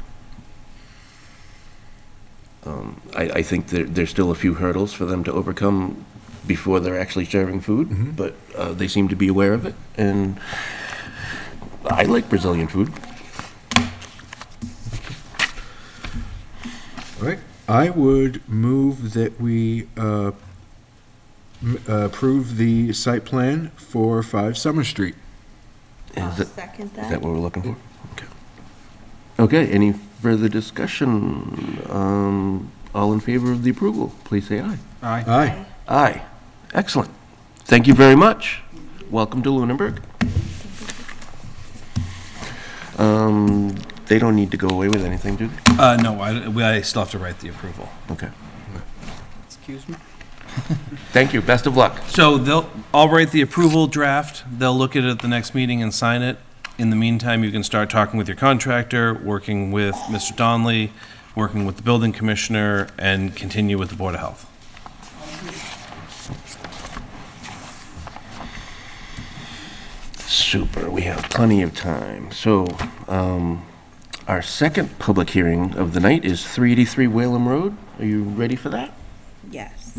I think there's still a few hurdles for them to overcome before they're actually serving food, but they seem to be aware of it, and I like Brazilian food. I would move that we approve the site plan for 5 Summer Street. I'll Is that, second is that that. what we're looking for? Okay. Okay, any further discussion? All in favor of the approval, please say aye. Aye. Aye. Excellent. Thank you very much. Welcome to Lunenburg. They don't need to go away with anything, do they? No, I still have to write the approval. Okay. Excuse me? Thank you. Best of luck. So I'll write the approval draft, they'll look at it at the next meeting and sign it. In the meantime, you can start talking with your contractor, working with Mr. Donnelly, working with the building commissioner, and continue with the Board of Health. Super. We have plenty of time. So, our second public hearing of the night is 383 Whalum Road. Are you ready for that? Yes.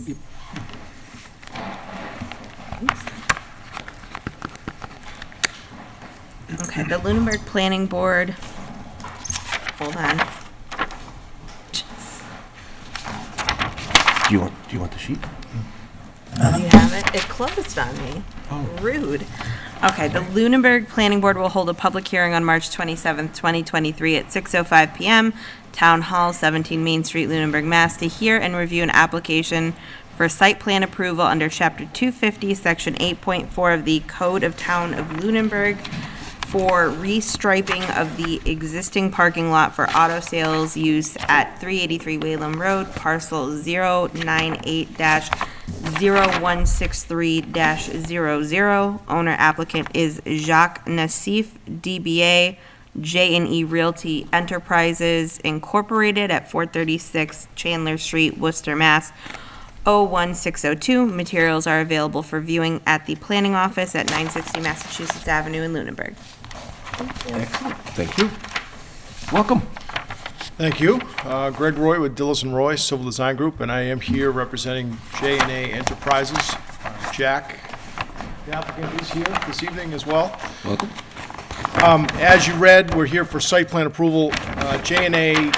Okay, the Lunenburg Planning Board, hold on. Do you want the sheet? Do you have it? It closed on me. Rude. Okay, the Lunenburg Planning Board will hold a public hearing on March 27th, 2023 at 6:05 PM, Town Hall, 17 Main Street, Lunenburg, Mass. To hear and review an application for site plan approval under Chapter 250, Section 8.4 of the Code of Town of Lunenburg for restriping of the existing parking lot for auto sales use at 383 Whalum Road, parcel 098-0163-00. Owner applicant is Jacques Nassif, DBA J&E Realty Enterprises Incorporated at 436 Chandler Street, Worcester, Mass. 01602. Materials are available for viewing at the planning office at 960 Massachusetts Avenue in Lunenburg. Thank you. Welcome. Thank you. Greg Roy with Dillis and Roy Civil Design Group, and I am here representing J&A Enterprises. Jack, the applicant, is here this evening as well. Welcome. As you read, we're here for site plan approval. J&A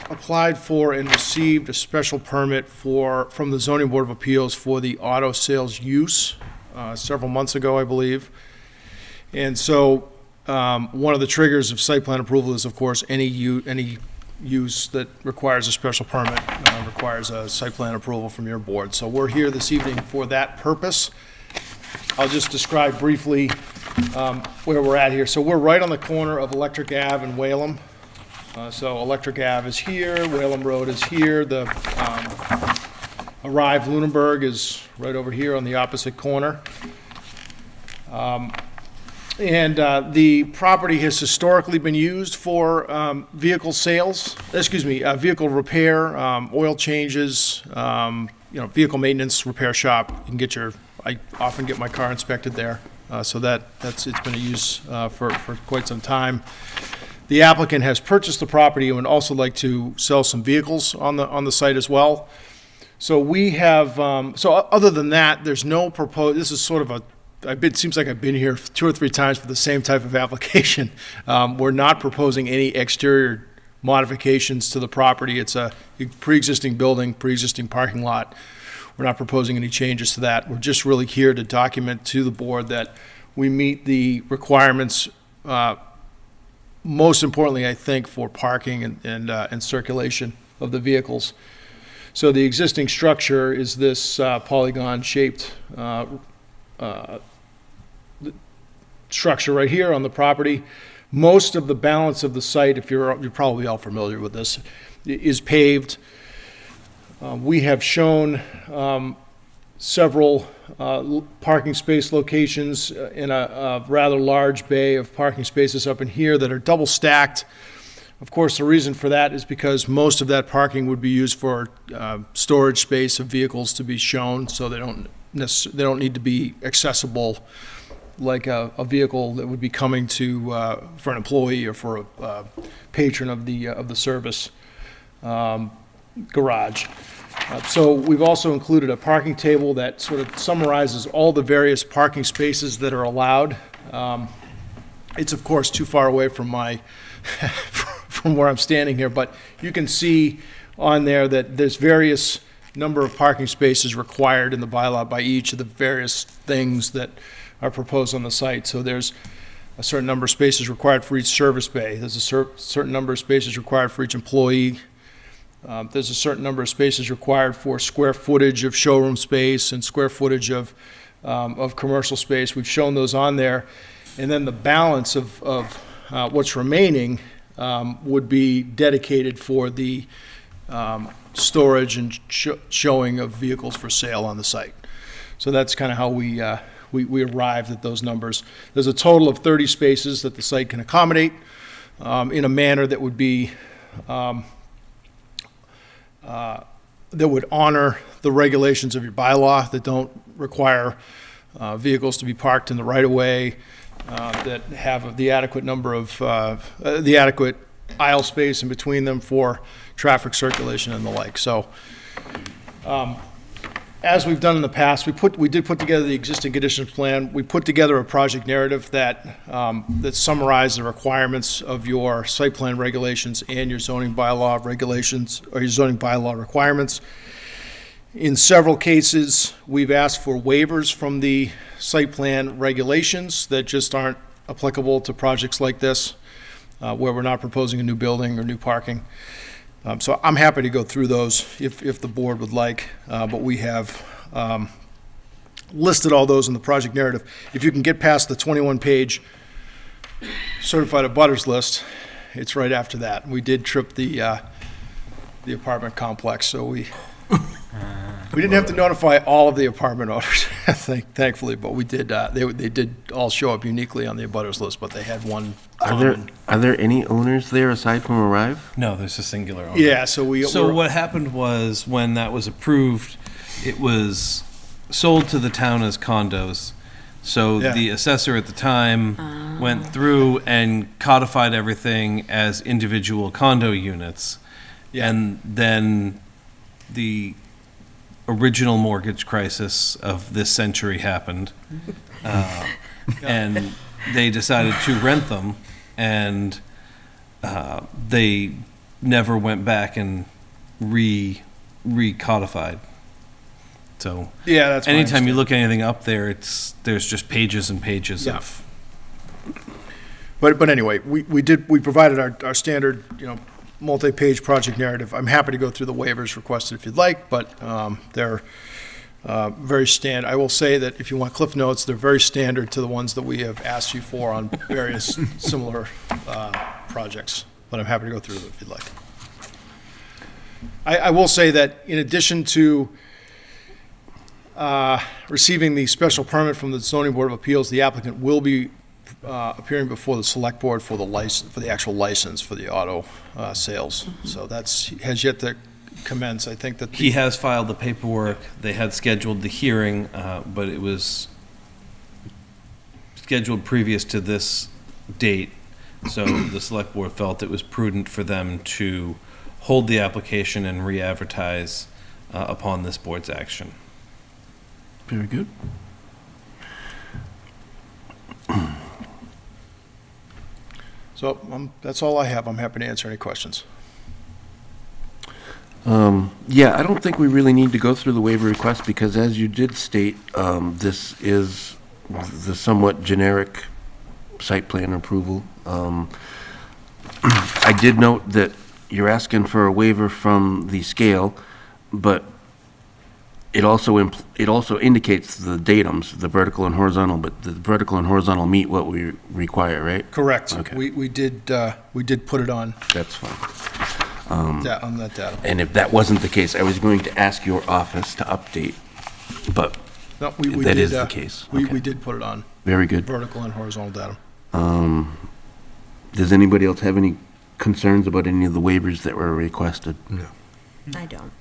applied for and received a special permit from the Zoning Board of Appeals for the auto sales use several months ago, I believe. And so one of the triggers of site plan approval is, of course, any use that requires a special permit requires a site plan approval from your board. So we're here this evening for that purpose. I'll just describe briefly where we're at here. So we're right on the corner of Electric Ave and Whalum. So Electric Ave is here, Whalum Road is here, the Arrive Lunenburg is right over here on the opposite corner. And the property has historically been used for vehicle sales, vehicle repair, oil changes, vehicle maintenance, repair shop. You can I often get my car inspected there, so it's been a use for quite some time. The applicant has purchased the property and would also like to sell some vehicles on the site as well. So we have, other than that, there's no proposed, this is sort of it seems like I've been here 2 or 3 times for the same type of application. We're not proposing any exterior modifications to the property. It's a pre-existing building, pre-existing parking lot. We're not proposing any changes to that. We're just really here to document to the board that we meet the requirements, most importantly, I think, for parking and circulation of the vehicles. So the existing structure is this polygon-shaped structure right here on the property. Most of the balance of the site, if you're probably all familiar with this, is paved. We have shown several parking space locations in a rather large bay of parking spaces up in here that are double stacked. Of course, the reason for that is because most of that parking would be used for storage space of vehicles to be shown, so they don't need to be accessible like a vehicle that would be coming to for an employee or for a patron of the service garage. So we've also included a parking table that sort of summarizes all the various parking spaces that are allowed. It's of course too far away from from where I'm standing here, but you can see on there that there's various number of parking spaces required in the bylaw by each of the various things that are proposed on the site. So there's a certain number of spaces required for each service bay. There's a certain number of spaces required for each employee. There's a certain number of spaces required for square footage of showroom space and square footage of commercial space. We've shown those on there. And then the balance of what's remaining would be dedicated for the storage and showing of vehicles for sale on the site. So that's kind of how we arrived at those numbers. There's a total of 30 spaces that the site can accommodate in a manner that would be that would honor the regulations of your bylaw, that don't require vehicles to be parked in the right-of-way, that have the adequate number of, the adequate aisle space in between them for traffic circulation and the like. So, as we've done in the past, we did put together the existing conditions plan. We put together a project narrative that summarized the requirements of your site plan regulations and your zoning bylaw regulations, or your zoning bylaw requirements. In several cases, we've asked for waivers from the site plan regulations that just aren't applicable to projects like this, where we're not proposing a new building or new parking. So I'm happy to go through those if the board would like, but we have listed all those in the project narrative. If you can get past the 21-page certified abutters list, it's right after that. We did trip the apartment complex, so we didn't have to notify all of the apartment owners, thankfully, but we did. They did all show up uniquely on the abutters list, but they had one common. Are there any owners there aside from Arrive? No, there's a singular owner. Yeah, so So what happened was, when that was approved, it was sold to the town as condos. So Yeah. the assessor at the time went through and codified everything as individual condo units. Yeah. And then the original mortgage crisis of this century happened. And they decided to rent them, and they never went back and recodified. So Yeah, that's my anytime you understanding. look at anything up there, there's just pages and pages Yeah. of. But anyway, we provided our standard, multi-page project narrative. I'm happy to go through the waivers requested if you'd like, but they're very I will say that if you want cliff notes, they're very standard to the ones that we have asked you for on various similar projects. But I'm happy to go through them if you'd like. I will say that in addition to receiving the special permit from the Zoning Board of Appeals, the applicant will be appearing before the Select Board for the actual license for the auto sales. So has yet to commence. I think that He has filed the paperwork. They had scheduled the hearing, but it was scheduled previous to this date. So the select board felt it was prudent for them to hold the application and re-advertise upon this board's action. Very good. So that's all I have. I'm happy to answer any questions. Yeah, I don't think we really need to go through the waiver request because, as you did state, this is the somewhat generic site plan approval. I did note that you're asking for a waiver from the scale, but it also indicates the datums, the vertical and horizontal, but the vertical and horizontal meet what we require, right? Correct. Okay. We did put it on That's fine. on that data. And if that wasn't the case, I was going to ask your office to update, but No, we that did, is the case. We Okay. did put it on, Very good. vertical and horizontal data. Does anybody else have any concerns about any of the waivers that were requested? No. I don't.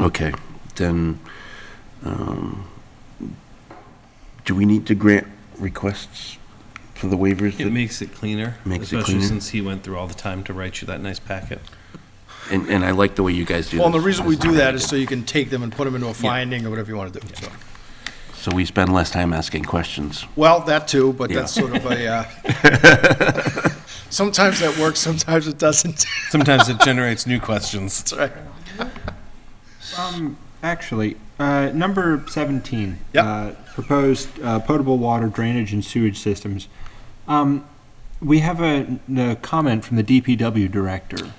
Okay, then, do we need to grant requests for the waivers? It that- makes it cleaner, Makes it especially cleaner. since he went through all the time to write you that nice packet. And I like the way you guys do Well, and the this. reason we do that is so you can take them and put them into a finding or whatever you want to do. So. So we spend less time asking questions. Well, that too, but Yeah. that's sort of a, Sometimes that works, sometimes it doesn't. Sometimes it generates new questions. That's right. Actually, number 17. Yep. Proposed potable water drainage and sewage systems. We have a comment from the DPW director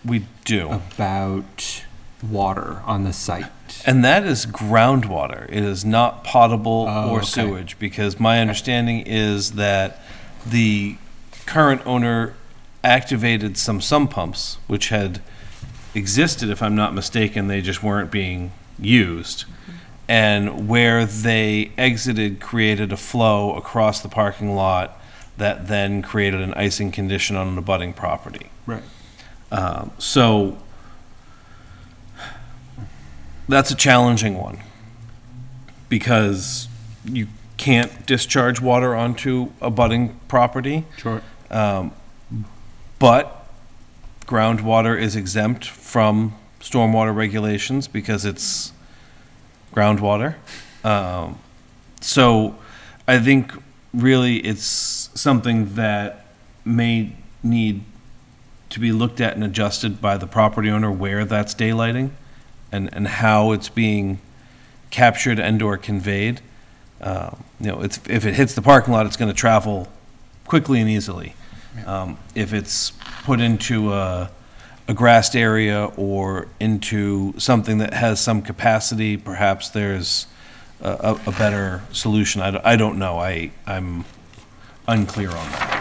We do. about water on the site. And that is groundwater. It is not potable Oh, or okay. sewage, because my understanding is that the current owner activated some sump pumps, which had existed, if I'm not mistaken, they just weren't being used. And where they exited created a flow across the parking lot that then created an icing condition on an abutting property. Right. So that's a challenging one, because you can't discharge water onto a budding property, Sure. but groundwater is exempt from stormwater regulations because it's groundwater. So I think really it's something that may need to be looked at and adjusted by the property owner where that's daylighting and how it's being captured and/or conveyed. If it hits the parking lot, it's going to travel quickly and easily. If it's put into a grassed area or into something that has some capacity, perhaps there's a better solution. I don't know. I'm unclear on that.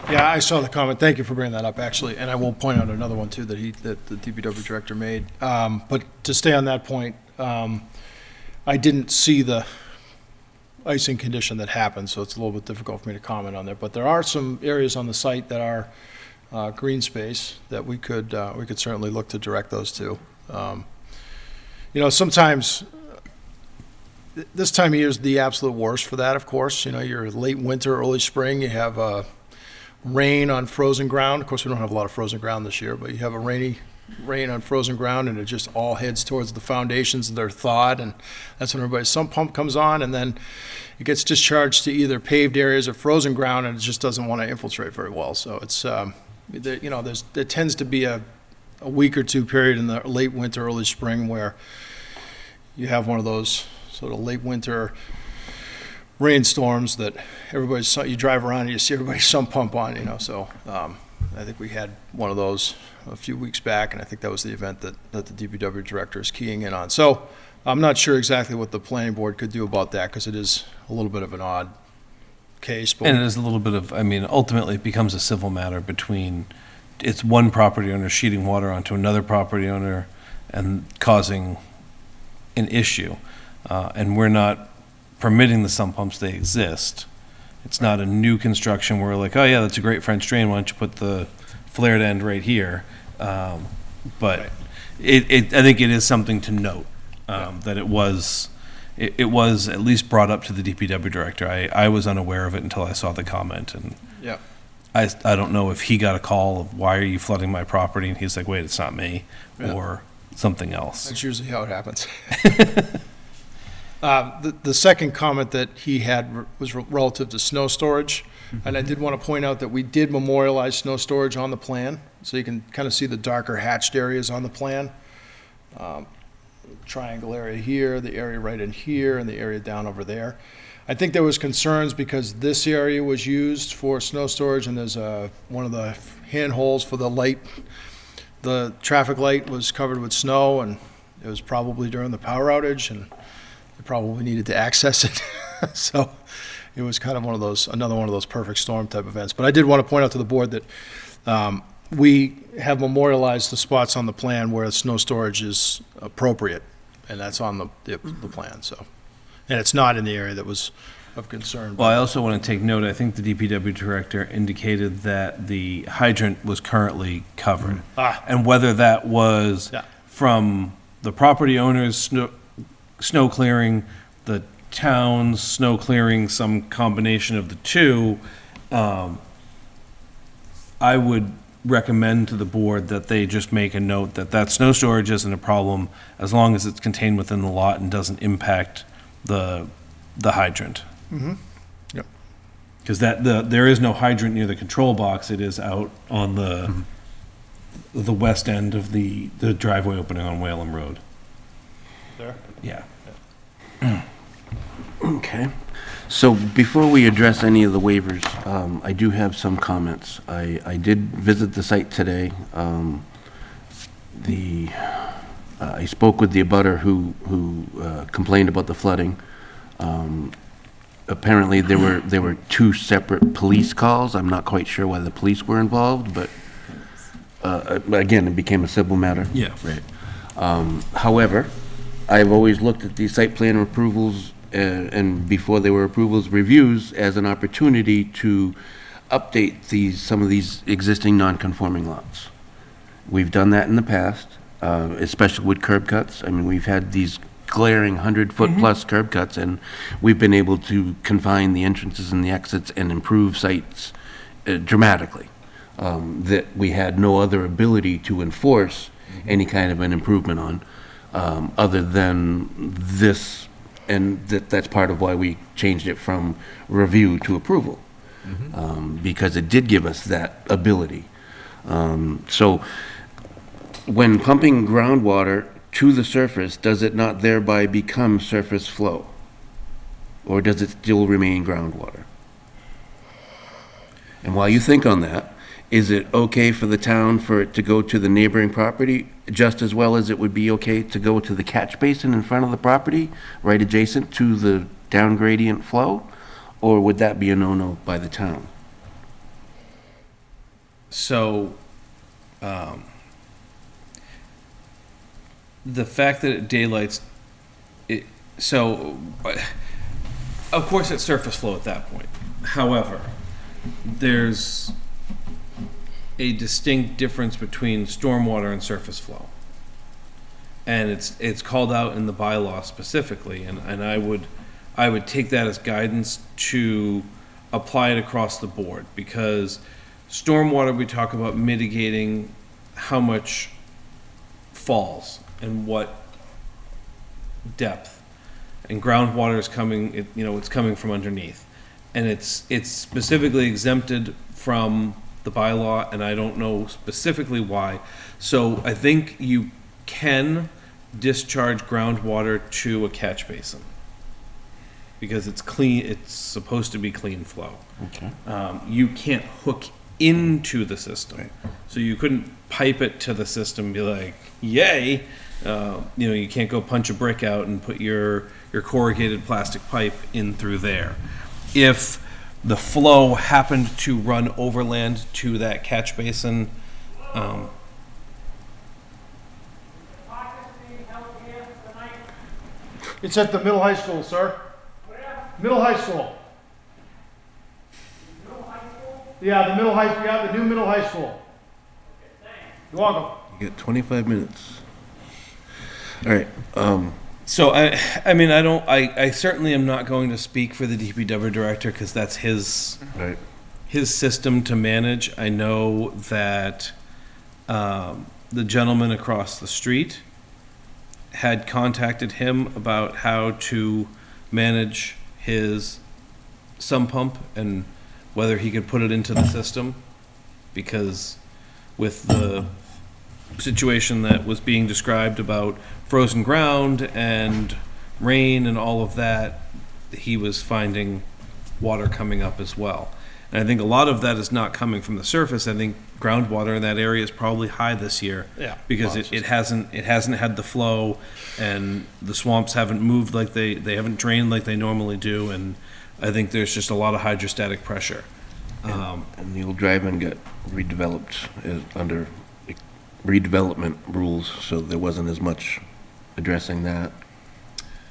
Yeah, I saw the comment. Thank you for bringing that up, actually. And I will point out another one, too, that the DPW director made. But to stay on that point, I didn't see the icing condition that happened, so it's a little bit difficult for me to comment on there. But there are some areas on the site that are green space that we could certainly look to direct those to. Sometimes this time of year is the absolute worst for that, of course. You're late winter, early spring, you have rain on frozen ground. Of course, we don't have a lot of frozen ground this year, but you have a rain on frozen ground, and it just all heads towards the foundations, and they're thawed, and that's when everybody's sump pump comes on, and then it gets discharged to either paved areas or frozen ground, and it just doesn't want to infiltrate very well. So it's there tends to be a week or two period in the late winter, early spring where you have one of those sort of late winter rainstorms that you drive around and you see everybody's sump pump on, so I think we had one of those a few weeks back, and I think that was the event that the DPW director is keying in on. So I'm not sure exactly what the planning board could do about that, because it is a little bit of an odd case. But And it is a little bit of, ultimately it becomes a civil matter between, it's one property owner sheeting water onto another property owner and causing an issue. And we're not permitting the sump pumps, they exist. It's not a new construction where we're like, oh yeah, that's a great French drain, why don't you put the flared end right here? But Right. I think it is something to note, that it was at least brought up to the DPW director. I was unaware of it until I saw the comment, and yeah, I don't know if he got a call of, why are you flooding my property? And he's like, wait, it's not me, Yeah. or something else. that's usually how it happens. The second comment that he had was relative to snow storage, and I did want to point out that we did memorialize snow storage on the plan, so you can kind of see the darker hatched areas on the plan. Triangle area here, the area right in here, and the area down over there. I think there was concerns because this area was used for snow storage, and there's one of the handholds for the light. The traffic light was covered with snow, and it was probably during the power outage, and they probably needed to access it. So it was kind of another one of those perfect storm type events. But I did want to point out to the board that we have memorialized the spots on the plan where snow storage is appropriate, and that's on the plan, so. And it's not in the area that was of concern. Well, I also want to take note, I think the DPW director indicated that the hydrant was currently covered. Ah. And whether that was Yeah. from the property owner's snow clearing, the town's snow clearing, some combination of the two, I would recommend to the board that they just make a note that snow storage isn't a problem as long as it's contained within the lot and doesn't impact the hydrant. Yep. Because there is no hydrant near the control box, it is out on the west end of the driveway opening on Whalum Road. There? Yeah. Okay. So before we address any of the waivers, I do have some comments. I did visit the site today. I spoke with the abutter who complained about the flooding. Apparently, there were two separate police calls. I'm not quite sure why the police were involved, but again, it became a civil matter. Yeah. Right. However, I've always looked at these site plan approvals and before they were approvals, reviews as an opportunity to update some of these existing non-conforming lots. We've done that in the past, especially with curb cuts. I mean, we've had these glaring 100-foot plus curb cuts, and we've been able to confine the entrances and the exits and improve sites dramatically, that we had no other ability to enforce any kind of an improvement on, other than this, and that's part of why we changed it from review to approval, because it did give us that ability. So when pumping groundwater to the surface, does it not thereby become surface flow? Or does it still remain groundwater? And while you think on that, is it okay for the town for it to go to the neighboring property just as well as it would be okay to go to the catch basin in front of the property, right adjacent to the down gradient flow? Or would that be a no-no by the town? So, the fact that it daylights, of course it's surface flow at that point. However, there's a distinct difference between stormwater and surface flow. And it's called out in the bylaw specifically, and I would take that as guidance to apply it across the board, because stormwater, we talk about mitigating how much falls and what depth, and groundwater is coming, it's coming from underneath, and it's specifically exempted from the bylaw, and I don't know specifically why. So I think you can discharge groundwater to a catch basin because it's clean. It's supposed to be clean flow. Okay. You can't hook into the system, so you couldn't pipe it to the system and be like, "Yay!" You can't go punch a brick out and put your corrugated plastic pipe in through there. If the flow happened to run overland to that catch basin, It's at the middle high school, sir. Where? Middle high school. Middle high school? Yeah, the new middle high school. Okay, thanks. You're welcome. You got 25 minutes. All right. so I certainly am not going to speak for the DPW director because that's his Right. system to manage. I know that the gentleman across the street had contacted him about how to manage his sump pump and whether he could put it into the system, because with the situation that was being described about frozen ground and rain and all of that, he was finding water coming up as well. And I think a lot of that is not coming from the surface. I think groundwater in that area is probably high this year. Yeah. Because it hasn't had the flow, and the swamps haven't moved like they haven't drained like they normally do, and I think there's just a lot of hydrostatic pressure. And the old drive-in got redeveloped under redevelopment rules, so there wasn't as much addressing that.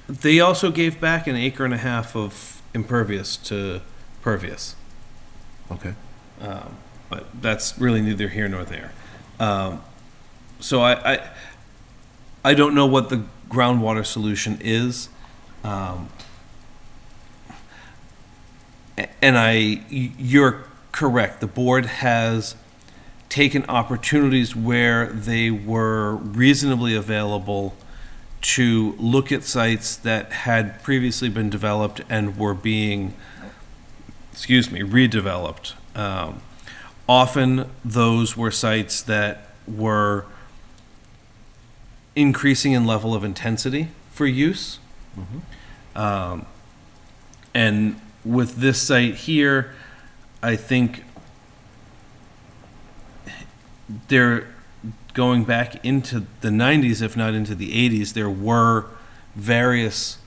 They also gave back 1.5 acres of impervious to pervious. Okay. But that's really neither here nor there. So I don't know what the groundwater solution is. You're correct. The board has taken opportunities where they were reasonably available to look at sites that had previously been developed and were being redeveloped. Often those were sites that were increasing in level of intensity for use. And with this site here, I think they're going back into the 90s, if not into the 80s. There were various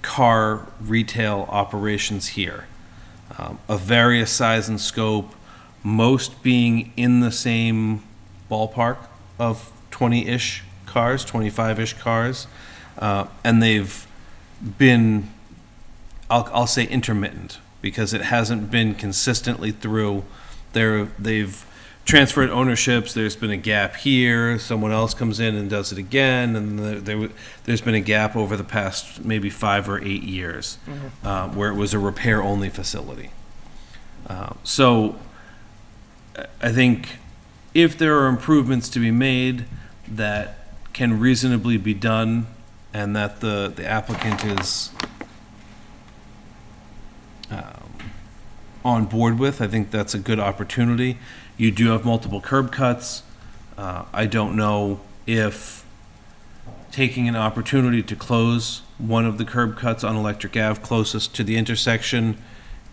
car retail operations here of various size and scope, most being in the same ballpark of 20-ish cars, 25-ish cars, and they've been, I'll say intermittent, because it hasn't been consistently through. They've transferred ownerships, there's been a gap here, someone else comes in and does it again, and there's been a gap over the past maybe 5 or 8 years, where it was a repair-only facility. So I think if there are improvements to be made that can reasonably be done, and that the applicant is on board with, I think that's a good opportunity. You do have multiple curb cuts. I don't know if taking an opportunity to close one of the curb cuts on Electric Ave closest to the intersection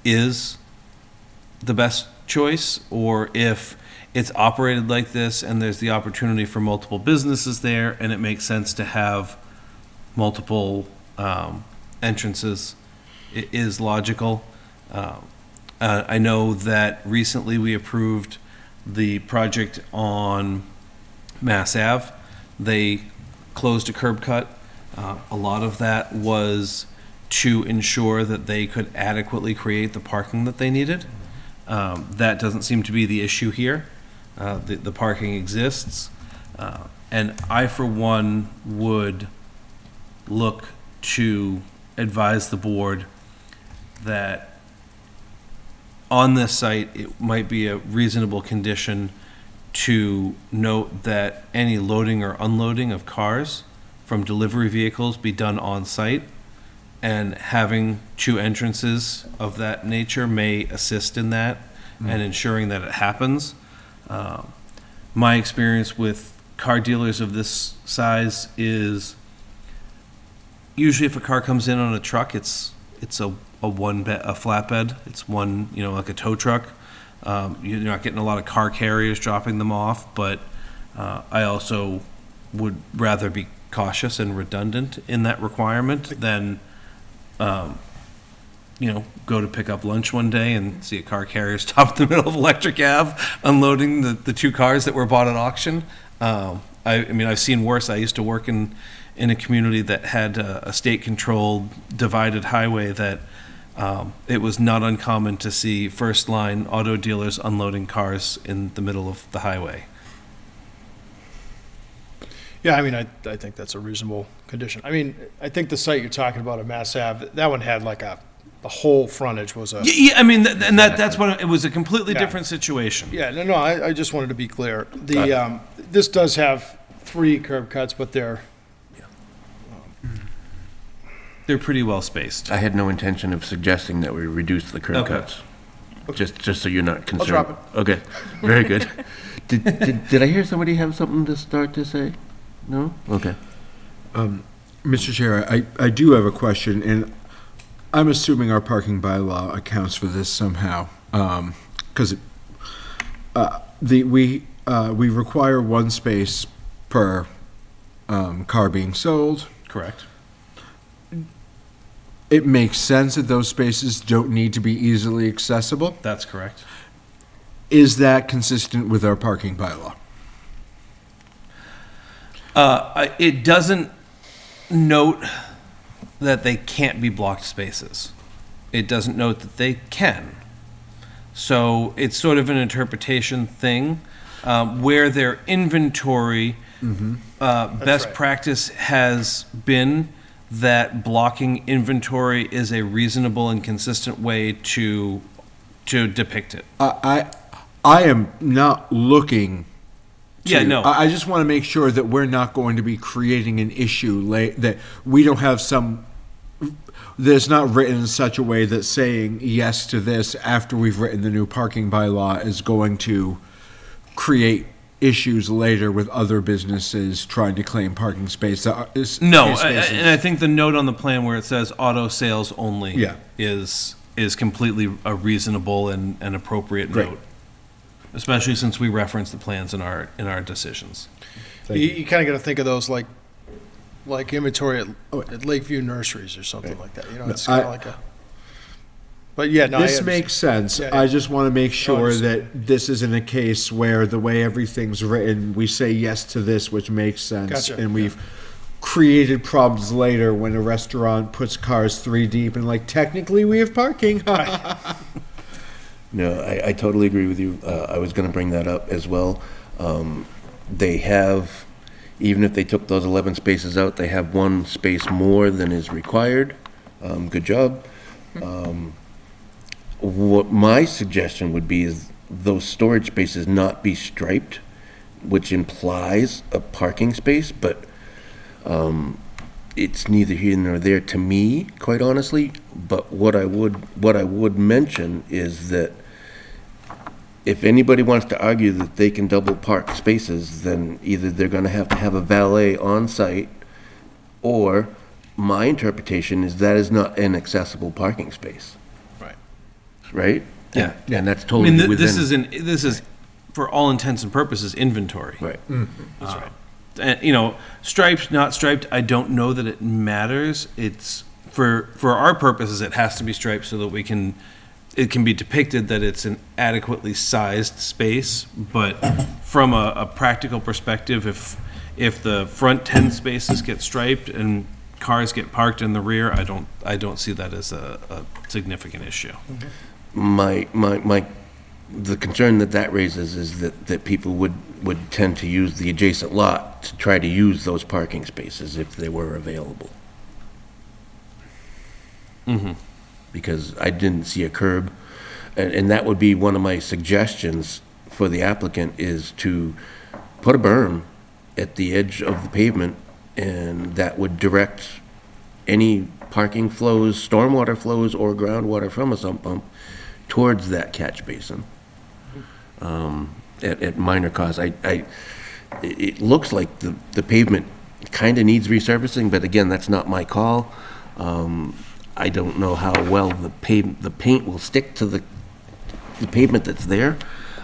is the best choice, or if it's operated like this and there's the opportunity for multiple businesses there and it makes sense to have multiple entrances, it is logical. I know that recently we approved the project on Mass Ave. They closed a curb cut. A lot of that was to ensure that they could adequately create the parking that they needed. That doesn't seem to be the issue here. The parking exists. And I, for one, would look to advise the board that on this site, it might be a reasonable condition to note that any loading or unloading of cars from delivery vehicles be done on site, and having 2 entrances of that nature may assist in that and ensuring that it happens. My experience with car dealers of this size is usually if a car comes in on a truck, it's a flatbed. It's one, like a tow truck. You're not getting a lot of car carriers dropping them off, but I also would rather be cautious and redundant in that requirement than, go to pick up lunch one day and see a car carrier stop in the middle of Electric Ave unloading the 2 cars that were bought at auction. I've seen worse. I used to work in a community that had a state-controlled divided highway that it was not uncommon to see first-line auto dealers unloading cars in the middle of the highway. Yeah, I think that's a reasonable condition. I think the site you're talking about at Mass Ave, that one had the whole frontage was a. Yeah, that's what, it was a completely different situation. Yeah, no, I just wanted to be clear. This does have 3 curb cuts, but they're pretty well spaced. I had no intention of suggesting that we reduce the curb Okay. cuts. Just so you're not concerned. drop it. Okay, very good. Did I hear somebody have something to start to say? No? Okay. Mr. Chair, I do have a question, and I'm assuming our parking bylaw accounts for this somehow, because we require 1 space per car being sold. Correct. It makes sense that those spaces don't need to be easily accessible. That's correct. Is that consistent with our parking bylaw? It doesn't note that they can't be blocked spaces. It doesn't note that they can. So it's sort of an interpretation thing. Where their inventory, best right. practice has been that blocking inventory is a reasonable and consistent way to depict it. I am not looking to. Yeah, no. I just want to make sure that we're not going to be creating an issue that we don't have some There's not written in such a way that saying yes to this after we've written the new parking bylaw is going to create issues later with other businesses trying to claim parking space. No, and I think the note on the plan where it says auto sales only Yeah. is completely a reasonable and appropriate Great. note, especially since we reference the plans in our decisions. You kind of got to think of those like inventory at Lakeview Nurseries or something like that. You know, it's kind of like a. But yeah, no. This makes sense. Yeah, I just want to make sure understand. that this isn't a case where the way everything's written, we say yes to this, which makes sense. Gotcha, And we've created problems later when a restaurant puts cars 3 deep and like, technically we have parking. No, I totally agree with you. I was gonna bring that up as well. They have, even if they took those 11 spaces out, they have 1 space more than is required. Good job. What my suggestion would be is those storage spaces not be striped, which implies a parking space, but it's neither here nor there to me, quite honestly. But what I would mention is that if anybody wants to argue that they can double park spaces, then either they're gonna have to have a valet on site, or my interpretation is that is not an accessible parking space. Right? Yeah. And that's I totally mean, within. this is for all intents and purposes inventory. Right. That's right. And, you know, striped, not striped, I don't know that it matters. It's for our purposes, it has to be striped so that it can be depicted that it's an adequately sized space. But from a practical perspective, if the front 10 spaces get striped and cars get parked in the rear, I don't see that as a significant issue. The concern that raises is that people would tend to use the adjacent lot to try to use those parking spaces if they were available. Because I didn't see a curb, and that would be one of my suggestions for the applicant, is to put a berm at the edge of the pavement, and that would direct any parking flows, stormwater flows, or groundwater from a sump pump towards that catch basin, at minor cost. It looks like the pavement kind of needs resurfacing, but again, that's not my call. I don't know how well the paint will stick to the pavement that's there,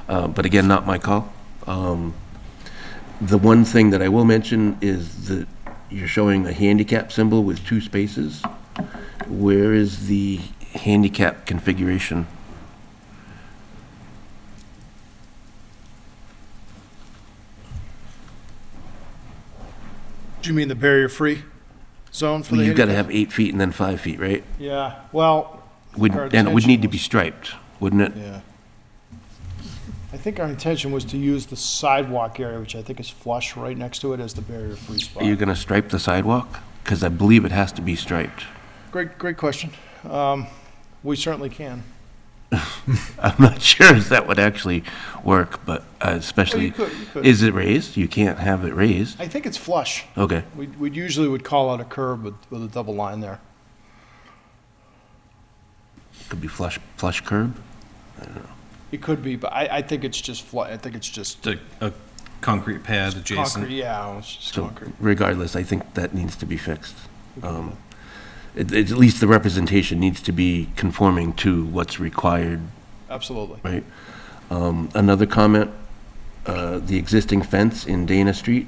but again, not my call. The one thing that I will mention is that you're showing a handicap symbol with 2 spaces. Where is the handicap configuration? Do you mean the barrier-free zone for the? You've got to handicap? have 8 feet and then 5 feet, right? Yeah, well. our And it would need to intention be was- striped, wouldn't it? Yeah. I think our intention was to use the sidewalk area, which I think is flush right next to it, as the barrier-free spot. Are you going to stripe the sidewalk? Because I believe it has to be striped. Great question. We certainly can. I'm not sure if that would actually work, but especially, you could. is it raised? You can't have it raised. I think it's flush. Okay. We usually would call out a curb with a double line there. Could be flush curb. It could be, but I think it's just I think it's just A concrete pad adjacent. concrete. Yeah, it's just So concrete. regardless, I think that needs to be fixed. At least the representation needs to be conforming to what's required, Absolutely. right? Another comment, the existing fence in Dana Street.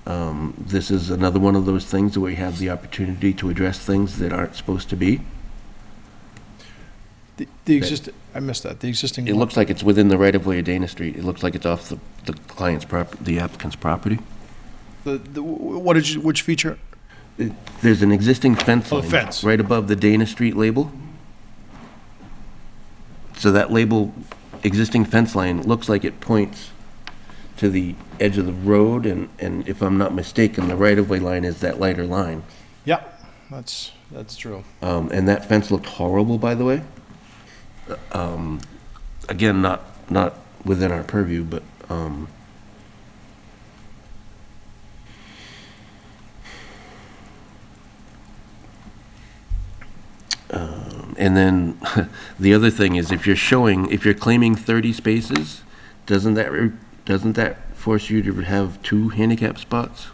This is another one of those things where we have the opportunity to address things that aren't supposed to be. The existing, I missed that. The existing. It looks like it's within the right-of-way of Dana Street. It looks like it's off the client's the applicant's property. What did you? Which feature? There's an existing fence Oh, line. fence. Right above the Dana Street label. So that label, existing fence line, looks like it points to the edge of the road, and if I'm not mistaken, the right-of-way line is that lighter line. Yeah, that's true. And that fence looked horrible, by the way. Again, not within our purview, but, And then the other thing is if you're claiming 30 spaces, doesn't that force you to have 2 handicap spots?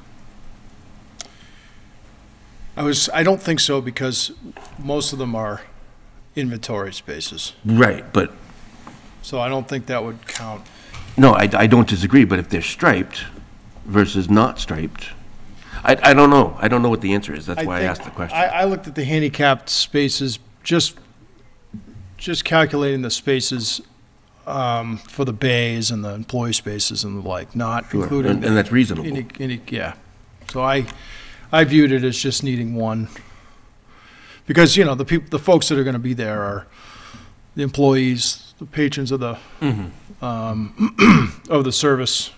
I don't think so, because most of them are inventory spaces. Right, but, So I don't think that would count. no, I don't disagree, but if they're striped versus not striped, I don't know. I don't know what the answer is. That's why I think- asked the question. I looked at the handicapped spaces, just calculating the spaces for the bays and the employee spaces and the like, not Sure, including. and that's reasonable. Yeah. So I viewed it as just needing one. Because, the folks that are gonna be there are the employees, the patrons of the, of the service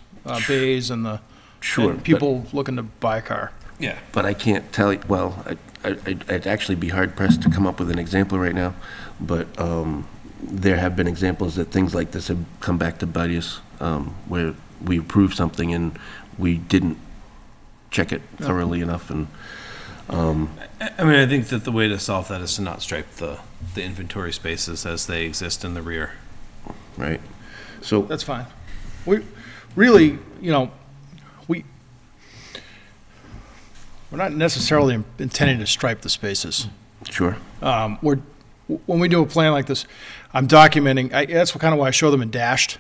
bays and the Sure, and people looking to buy a car. Yeah. but I can't tell you, well, I'd actually be hard pressed to come up with an example right now, but there have been examples that things like this have come back to bite us, where we approved something and we didn't check it thoroughly enough, and, I mean, I think that the way to solve that is to not stripe the inventory spaces as they exist in the rear. right? So, That's fine. We, really, we're not necessarily intending to stripe the spaces. sure, When we do a plan like this, I'm documenting, that's kind of why I show them in dashed,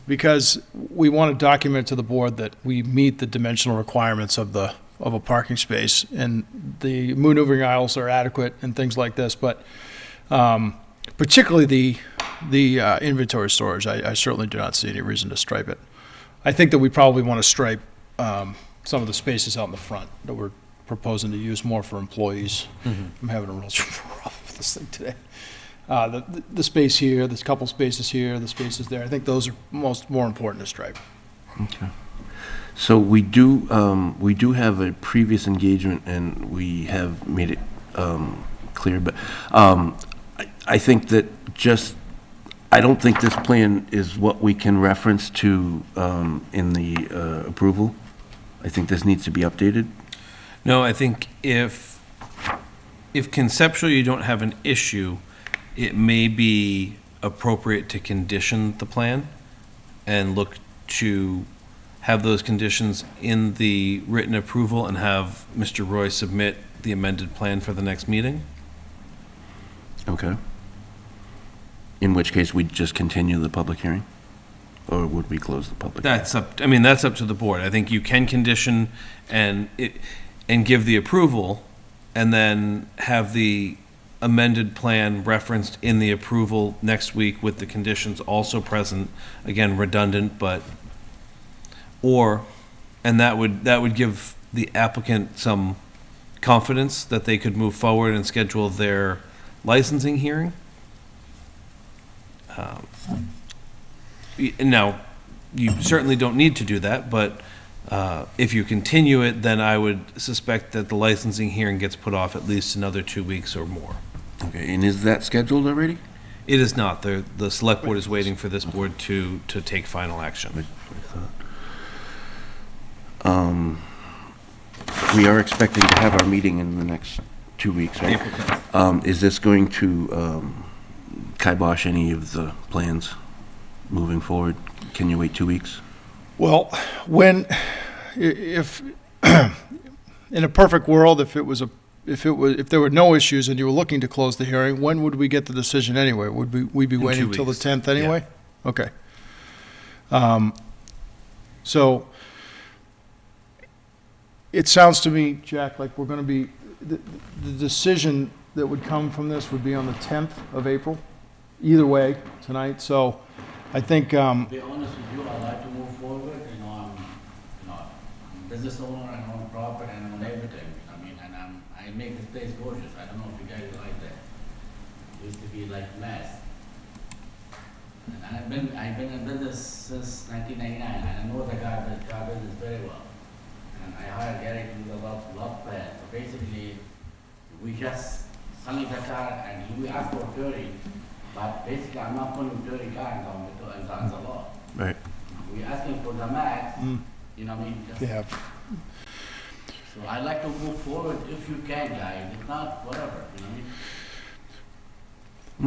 because we want to document to the board that we meet the dimensional requirements of a parking space, and the maneuvering aisles are adequate and things like this, but particularly the inventory storage, I certainly do not see any reason to stripe it. I think that we probably want to stripe some of the spaces out in the front that we're proposing to use more for employees. I'm having a real trouble with this thing today. The space here, there's a couple spaces here, the spaces there, I think those are more important to stripe. okay. So we do have a previous engagement, and we have made it clear, but I think that I don't think this plan is what we can reference to in the approval. I think this needs to be updated. No, I think if conceptually you don't have an issue, it may be appropriate to condition the plan and look to have those conditions in the written approval and have Mr. Roy submit the amended plan for the next meeting. Okay. In which case, we'd just continue the public hearing? Or would we close the public? hearing? That's up to the board. I think you can condition and give the approval, and then have the amended plan referenced in the approval next week with the conditions also present. Again, redundant, and that would give the applicant some confidence that they could move forward and schedule their licensing hearing. Now, you certainly don't need to do that, but if you continue it, then I would suspect that the licensing hearing gets put off at least another 2 weeks or more. Okay, and is that scheduled already? It is not. The select board is waiting for this board to take final action. We are expecting to have our meeting in the next 2 weeks, right? April 10th. Is this going to kibosh any of the plans moving forward? Can you wait 2 weeks? Well, if, in a perfect world, if there were no issues and you were looking to close the hearing, when would we get the decision anyway? Would we be In waiting 2 until the weeks. 10th anyway? Okay. So it sounds to me, Jack, like we're going to be, the decision that would come from this would be on the 10th of April, either way, tonight. So I think, To be honest with you, I like to move forward, I'm a business owner, I own property, and own everything, and I make this place gorgeous, I don't know if you guys like that. It used to be like mess. And I've been in business since 1999, and I know the car business very well. And I hired Gary to do the lot plan, so basically, we just selling the car, and we ask for 30, but basically, I'm not putting 30 cars on it, and that's a lot. Right. We're asking for the max, just. yeah, So I like to move forward if you can, guys, if not, whatever,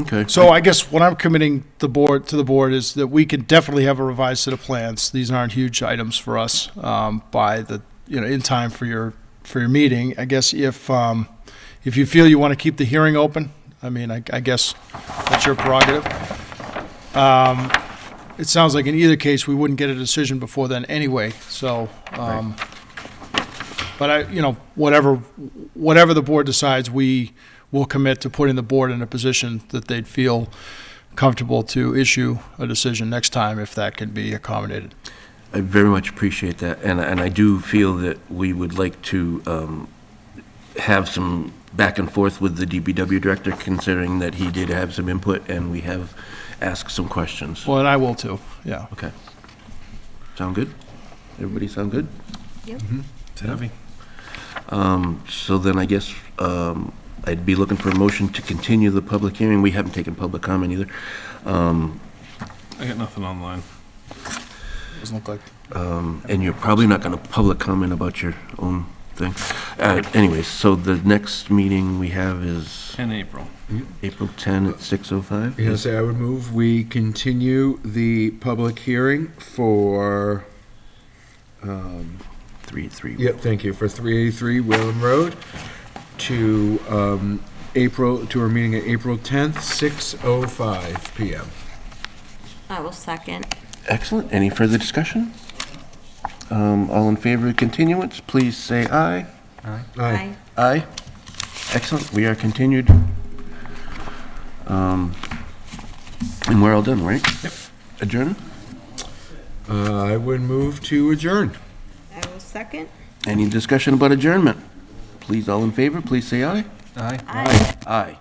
Okay. So I guess what I'm committing to the board is that we can definitely have a revised set of plans. These aren't huge items for us, by the, in time for your meeting. I guess if you feel you want to keep the hearing open, I mean, I guess that's your prerogative. It sounds like in either case, we wouldn't get a decision before then anyway, so, but whatever the board decides, we will commit to putting the board in a position that they'd feel comfortable to issue a decision next time if that can be accommodated. I very much appreciate that, and I do feel that we would like to have some back and forth with the DPW director, considering that he did have some input, and we have asked some questions. Well, and I will too, yeah. Okay. Sound good? Everybody sound good? It's heavy. So then I guess I'd be looking for a motion to continue the public hearing. We haven't taken public comment either. I got nothing online. Doesn't look like. And you're probably not going to public comment about your own thing. Anyways, so the next meeting we have is In April. April 10 at 6:05? Yes, I would move we continue the public hearing for, 3. yep, thank you, for 383 Whalen Road to our meeting at April 10th, 6:05 PM. I will second. Excellent. Any further discussion? All in favor of continuance, please say aye. Aye. Aye. Excellent. We are continued. And we're all done, right? Yep. Adjourn? I would move to adjourn. I will second. Any discussion about adjournment? Please, all in favor, please say aye. Aye. Aye. Aye.